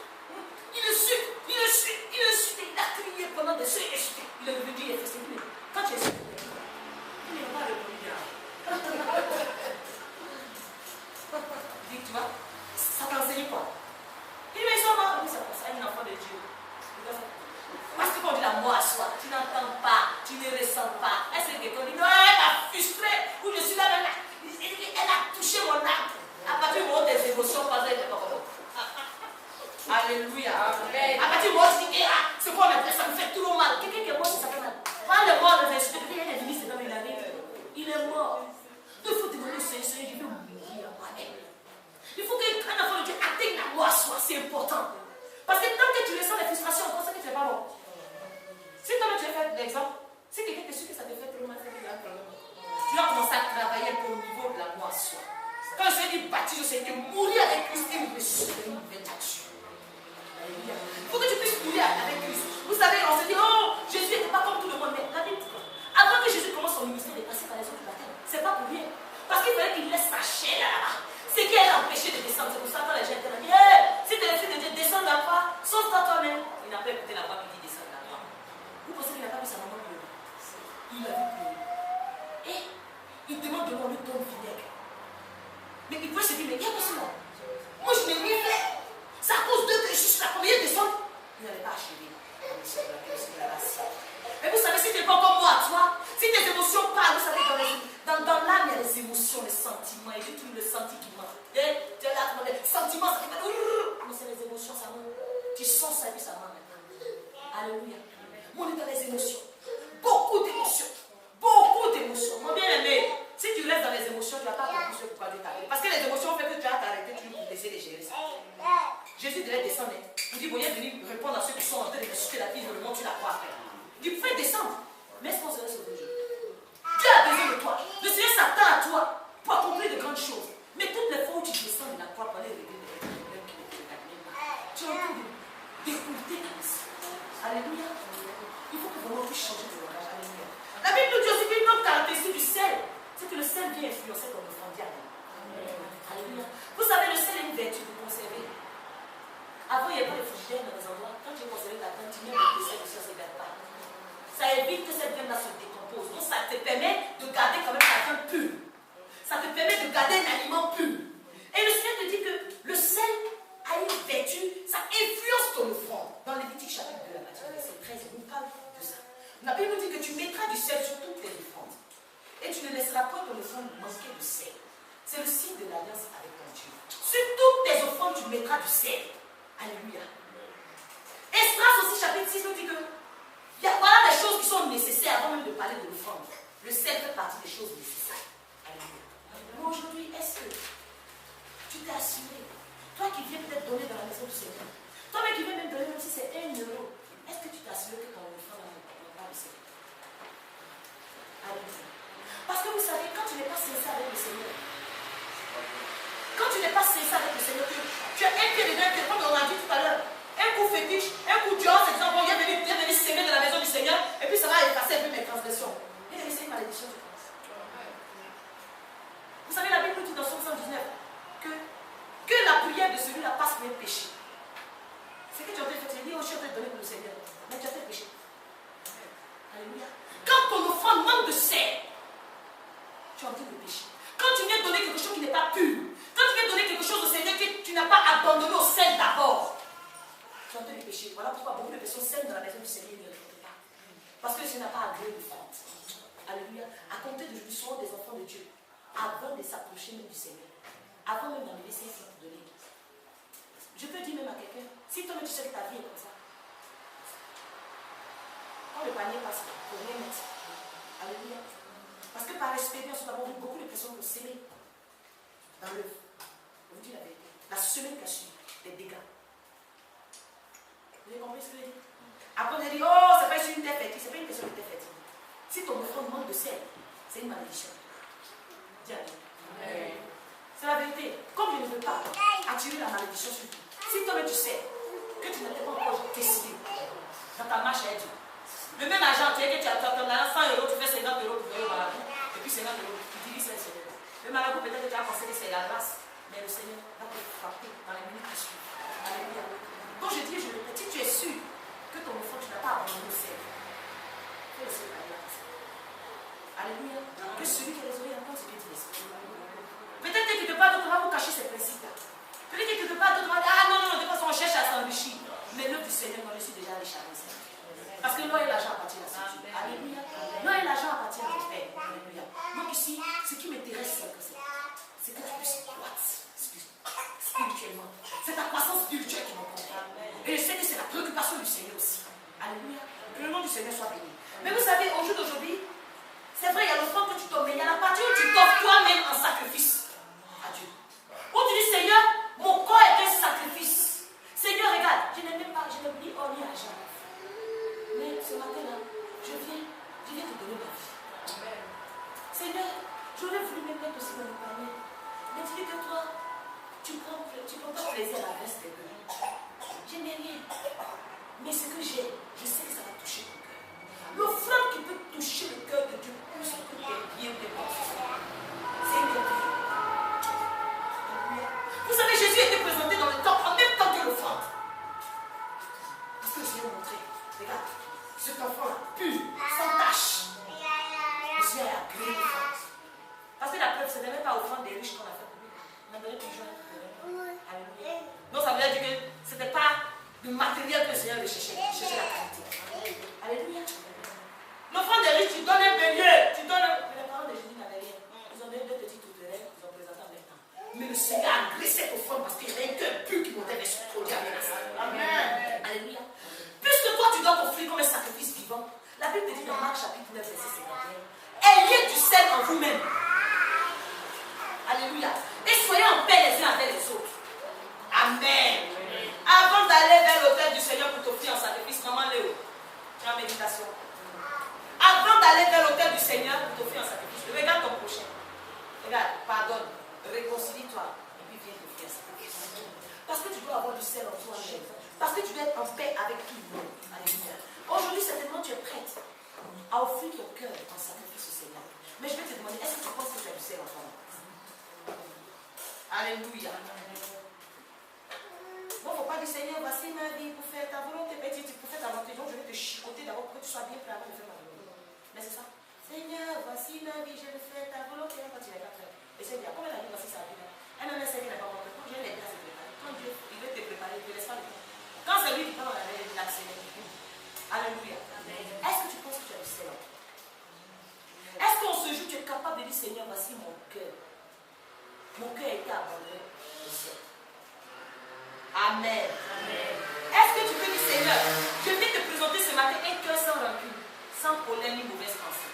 Il le suit, il le suit, il le suit. Il a crié pendant des heures, il est revenu, il est fait ses minutes. Quand tu es sûr, il n'est pas répondu bien. Dis, tu vois, ça t'enseigne quoi? Il met son nom, oui, ça concerne un enfant de Dieu. Parce que quand on dit la mort à soi, tu n'entends pas, tu ne ressens pas. Est-ce que quelqu'un dit non, elle m'a frustré, ou je suis là, même là. Elle a touché mon âme. À partir du moment où tes émotions passent, elle n'est pas comme ça. Alléluia. Amen. À partir du moment où tu dis, c'est quoi maintenant, ça me fait tout le mal. Quelqu'un qui est mort, ça fait mal. Quand le mort, les insultes, il y a des ministres, c'est comme il arrive. Il est mort. Il faut demander au Seigneur, je vais mourir à moi-même. Il faut qu'un enfant de Dieu atteigne la mort à soi, c'est important. Parce que tant que tu ressens les frustrations, on pense que tu n'es pas bon. Si toi tu as fait l'exemple, si quelqu'un te suit que ça te fait trop mal, c'est qu'il y a un problème. Tu vas commencer à travailler pour le niveau de la mort à soi. Quand je suis dit baptiste, c'est que mourir avec Christ et me ressusciter une nouvelle nature. Il faut que tu puisses mourir avec Christ. Vous savez, on se dit, oh, Jésus n'était pas comme tout le monde, mais la Bible dit quoi? Avant que Jésus commence son ministère, il est passé par les eaux du baptême. C'est pas pour rien. Parce qu'il fallait qu'il laisse sa chair là-bas. C'est qui a empêché de descendre. C'est pour ça que quand les gens étaient là, si tu es le fils de Dieu, descends de la croix, sauve-toi toi-même. Il n'a pas écouté la voix qui dit descendre de la croix. Vous pensez qu'il n'a pas vu sa maman pleurer? Il a vu pleurer. Et il demande de moi le ton vinaigre. Mais il peut se dire, mais il y a pas cela. Moi je n'ai rien fait. C'est à cause d'eux que je suis là. Combien de descendre? Il n'avait pas achevé. Mais vous savez, si tu n'es pas comme moi à toi, si tes émotions parlent, vous savez, dans l'âme, il y a les émotions, les sentiments. Et tout le sentiment. Tu es là, les sentiments, ça fait mal. Mais c'est les émotions, ça monte. Tu sens ça et puis ça monte maintenant. Alléluia. On est dans les émotions. Beaucoup d'émotions. Beaucoup d'émotions. Mon bien-aimé, si tu restes dans les émotions, tu ne vas pas comprendre pourquoi Dieu t'a arrêté. Parce que les émotions font que tu vas t'arrêter, tu vas essayer de gérer ça. Jésus devait descendre. Il dit, vous voyez venir répondre à ceux qui sont en train de ressusciter la vie de le monde, tu la crois après. Il dit, fais descendre. Mais est-ce qu'on serait sauvé aujourd'hui? Dieu a besoin de toi. Le Seigneur s'attend à toi pour accomplir de grandes choses. Mais toutes les fois où tu descends de la croix pour aller régler les problèmes qui ne te gagnent pas, tu es en train de découvrir ta mission. Alléluia. Il faut que vraiment tu changes de langage. Alléluia. La Bible nous dit aussi qu'une autre caractéristique du sel, c'est que le sel vient influencer ton offrande. Alléluia. Vous savez, le sel est une vertu de conserver. Avant, il n'y avait pas de frigidaire dans les endroits. Quand tu conserves la viande, tu mets le sel dessus, ça ne se garde pas. Ça évite que cette viande-là se décompose. Donc, ça te permet de garder quand même la viande pure. Ça te permet de garder un aliment pur. Et le Seigneur te dit que le sel a une vertu, ça influence ton offrande. Dans Lévitique chapitre 2, la verset 13, on nous parle de ça. La Bible nous dit que tu mettras du sel sur toutes tes offrandes. Et tu ne laisseras pas ton offrande manquer de sel. C'est le signe de l'alliance avec ton Dieu. Sur toutes tes offrandes, tu mettras du sel. Alléluia. Esdras aussi, chapitre 6, nous dit que voilà des choses qui sont nécessaires avant même de parler de l'offrande. Le sel fait partie des choses nécessaires. Alléluia. Mais aujourd'hui, est-ce que tu t'es assuré, toi qui viens peut-être donner dans la maison du Seigneur, toi-même qui viens même donner, même si c'est 1 euro, est-ce que tu t'es assuré que ton enfant va le Seigneur? Alléluia. Parce que vous savez, quand tu n'es pas sincère avec le Seigneur, quand tu n'es pas sincère avec le Seigneur, tu as un pied dedans, un pied, comme on a dit tout à l'heure, un coup fétiche, un coup Dieu, c'est disant, bon, il est venu s'aimer dans la maison du Seigneur, et puis ça va effacer un peu mes transgressions. Il est venu, c'est une malédiction, je pense. Vous savez, la Bible nous dit dans Somme 119 que la prière de celui-là passe pour un péché. C'est que tu as fait, tu dis, oh, je suis en train de donner pour le Seigneur, mais tu as fait péché. Alléluia. Quand ton offrande manque de sel, tu as dit le péché. Quand tu viens donner quelque chose qui n'est pas pur, quand tu viens donner quelque chose au Seigneur que tu n'as pas abandonné au sel d'abord, tu as dit le péché. Voilà pourquoi beaucoup de personnes sèment dans la maison du Seigneur et ne le font pas. Parce que le Seigneur n'a pas agréé l'offrande. Alléluia. À compter de aujourd'hui, soyons des enfants de Dieu. Avant de s'approcher même du Seigneur. Avant même d'enlever ses pour donner. Je peux dire même à quelqu'un, si toi-même tu sais que ta vie est comme ça, quand le panier passe, il faut rien mettre. Alléluia. Parce que par expérience, nous avons vu beaucoup de personnes qui ont sémé dans l'œuf. Je vous dis la vérité. La semaine qui a suivi, des dégâts. Vous avez compris ce que je dis? Après, on a dit, oh, c'est pas une terre fertile, c'est pas une question de terre fertile. Si ton offrande manque de sel, c'est une malédiction. Dis amen. C'est la vérité. Comme je ne veux pas attirer la malédiction sur toi, si toi-même tu sais que tu n'étais pas encore décidé dans ta marche à Dieu, le même argent, tu sais que tu as 100 euros, tu fais 50 euros pour faire le marabout, et puis 50 euros, tu divises le Seigneur. Le marabout, peut-être que tu as pensé que c'est la grâce, mais le Seigneur va te frapper dans les minutes qui suivent. Alléluia. Donc je dis, je le répète, si tu es sûr que ton enfant, tu n'as pas abandonné au Seigneur, fais le Seigneur aller à la Seigneur. Alléluia. Que celui qui est désolé entende ce que dit l'Esprit. Peut-être que quelque part d'autre va vous cacher ces principes-là. Peut-être que quelque part d'autre va dire, ah non, non, de toute façon on cherche à s'enrichir. Mais l'œuvre du Seigneur, moi je suis déjà allé charger. Parce que l'eau et l'argent appartiennent à Dieu. Alléluia. L'eau et l'argent appartiennent à ton Père. Alléluia. Donc ici, ce qui m'intéresse, c'est que tu puisses croître spirituellement. C'est ta croissance spirituelle qui m'importe. Et je sais que c'est la préoccupation du Seigneur aussi. Alléluia. Que le nom du Seigneur soit béni. Mais vous savez, au jour d'aujourd'hui, c'est vrai, il y a l'offrande que tu t'offres, mais il y a la partie où tu t'offres toi-même en sacrifice à Dieu. Où tu dis, Seigneur, mon corps est un sacrifice. Seigneur, regarde, je n'ai même pas, je n'ai ni or ni argent. Mais ce matin-là, je viens te donner ma vie. Seigneur, j'aurais voulu me mettre aussi dans le panier. Mais tu dis que toi, tu prends pas plaisir à la reste des deux. Je n'ai rien. Mais ce que j'ai, je sais que ça va toucher ton cœur. L'offrande qui peut toucher le cœur de Dieu plus que tes biens, tes pensées. C'est une vie. Vous savez, Jésus était présenté dans le temple en même temps que l'offrande. Parce que le Seigneur montré, regarde, cet enfant-là, pur, sans tache, le Seigneur a agréé l'offrande. Parce que la preuve, ce n'est même pas l'offrande des riches qu'on a fait pour lui. On a donné plus jeune. Alléluia. Donc ça veut dire que ce n'était pas du matériel que le Seigneur veut chercher, il cherchait la qualité. Alléluia. L'offrande des riches, tu donnes un bélier, tu donnes un... Mais les parents de Jésus n'avaient rien. Ils ont donné 2 petits tourterelles, ils ont présenté en même temps. Mais le Seigneur a agréé cette offrande parce qu'il y avait un cœur pur qui montait vers son trône. Amen. Alléluia. Puisque toi tu dois t'offrir comme un sacrifice vivant, la Bible dit dans Marc chapitre 9, verset 51, ayez du sel en vous-même. Alléluia. Et soyez en paix les uns avec les autres. Amen. Avant d'aller vers l'autel du Seigneur pour t'offrir un sacrifice, maman Léo, tu es en méditation. Avant d'aller vers l'autel du Seigneur pour t'offrir un sacrifice, regarde ton prochain. Regarde, pardonne, réconcilie-toi et puis viens t'offrir un sacrifice. Parce que tu dois avoir du sel en toi-même. Parce que tu dois être en paix avec tout le monde. Alléluia. Aujourd'hui, certainement, tu es prête à offrir ton cœur en sacrifice au Seigneur. Mais je vais te demander, est-ce que tu penses que tu as du sel en toi? Alléluia. Bon, il ne faut pas dire, Seigneur, voici ma vie pour faire ta volonté. Pour faire ta volonté, donc je vais te chicoter d'abord pour que tu sois bien prêt avant de faire ma volonté. Mais c'est ça. Seigneur, voici ma vie, je vais faire ta volonté. Quand tu n'es pas prêt. Et Seigneur, combien d'années voici sa vie là? Elle même Seigneur n'a pas montré. Quand Dieu l'aide à se préparer, quand Dieu il veut te préparer, il ne te laisse pas le temps. Quand c'est lui qui parle, on avait l'accéléré. Alléluia. Est-ce que tu penses que tu as du sel? Est-ce qu'en ce jour tu es capable de dire, Seigneur, voici mon cœur. Mon cœur a été abandonné au ciel. Amen. Amen. Est-ce que tu peux dire, Seigneur, je viens te présenter ce matin un cœur sans rancune, sans problème ni mauvaise pensée.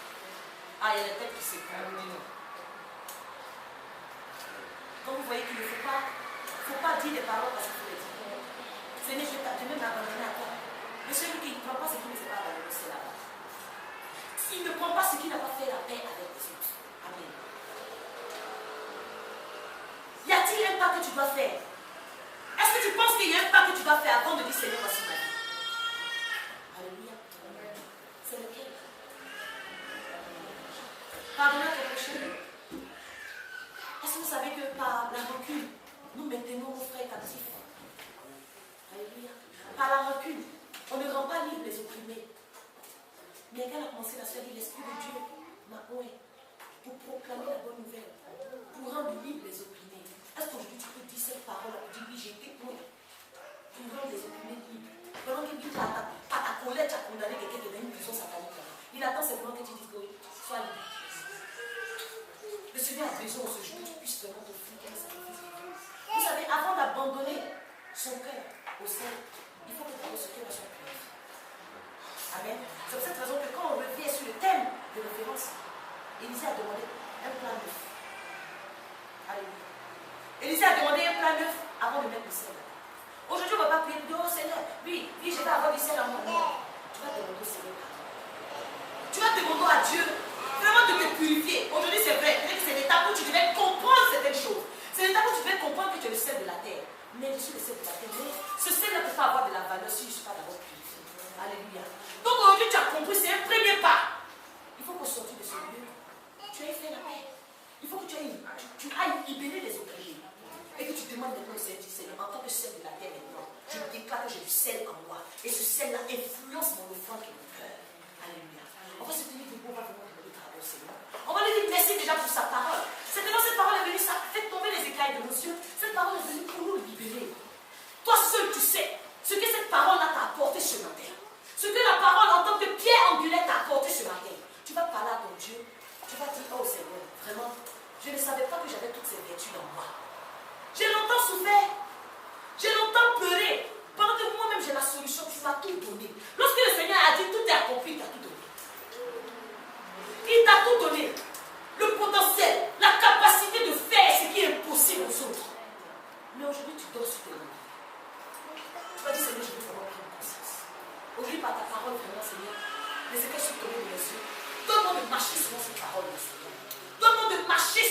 Ah, il y a des têtes qui se prennent. vous voyez qu'il ne faut pas dire des paroles parce qu'il faut les dire. Seigneur, je vais m'abandonner à toi. Mais celui qui ne prend pas ce qu'il ne sait pas abandonner, c'est là-bas. S'il ne prend pas ce qu'il n'a pas fait la paix avec les autres. Amen. Y a-t-il un pas que tu dois faire? Est-ce que tu penses qu'il y a un pas que tu dois faire avant de dire Seigneur, voici ma vie? Alléluia. C'est lequel? Pardonnez ton péché. Est-ce que vous savez que par la rancune, nous maintenons nos frères captifs? Alléluia. Par la rancune, on ne rend pas libre les opprimés. Mais quand elle a commencé la soeur dit, l'Esprit de Dieu m'a oint pour proclamer la bonne nouvelle, pour rendre libre les opprimés. Est-ce qu'aujourd'hui tu peux dire cette parole pour dire oui, j'ai été oint pour rendre les opprimés libres? Pendant que tu as ta colère, tu as condamné quelqu'un qui est dans une prison satanique. Il attend simplement que tu dises oui, sois libre. Le Seigneur a besoin aujourd'hui que tu puisses vraiment t'offrir un sacrifice. Vous savez, avant d'abandonner son cœur au Seigneur, il faut que ce cœur soit purifié. Amen. C'est pour cette raison que quand on revient sur le thème de référence, Élisée a demandé un plan neuf. Alléluia. Élisée a demandé un plan neuf avant de mettre le sel. Aujourd'hui, on ne va pas prier de oh Seigneur, oui, je vais avoir du sel en mon nom. Tu vas demander au Seigneur pardon. Tu vas demander à Dieu vraiment de te purifier. Aujourd'hui, c'est vrai, peut-être que c'est l'étape où tu devais comprendre certaines choses. C'est l'étape où tu devais comprendre que tu es le sel de la terre. Mais je suis le sel de la terre. Mais ce sel ne peut pas avoir de la valeur si je ne suis pas d'abord purifié. Alléluia. Donc aujourd'hui, tu as compris, c'est un premier pas. Il faut qu'on sorte de ce lieu. Tu as fait la paix. Il faut que tu ailles libérer les opprimés. Et que tu demandes maintenant au Seigneur, en tant que sel de la terre maintenant, je déclare que j'ai du sel en moi. Et ce sel-là influence mon offrande et mon cœur. Alléluia. On va se tenir debout, on va vraiment demander pardon au Seigneur. On va lui dire merci déjà pour sa parole. C'est que dans cette parole est venue, ça fait tomber les écailles de nos yeux. Cette parole est venue pour nous libérer. Toi seul, tu sais ce que cette parole-là t'a apporté ce matin. Ce que la parole en tant que pierre angulaire t'a apporté ce matin. Tu vas parler à ton Dieu. Tu vas dire, oh Seigneur, vraiment, je ne savais pas que j'avais toutes ces vertus en moi. J'ai longtemps souffert. J'ai longtemps pleuré. Pendant que moi-même j'ai la solution, tu m'as tout donné. Lorsque le Seigneur a dit tout est accompli, il t'a tout donné. Il t'a tout donné. Le potentiel, la capacité de faire ce qui est impossible aux autres. Mais aujourd'hui, tu dors sur tes mains. Tu vas dire, Seigneur, je veux vraiment prendre conscience. Oublie par ta parole, vraiment, Seigneur. Les écailles sont tombées de mes yeux. Donne-moi de marcher selon cette parole, Seigneur. Donne-moi de marcher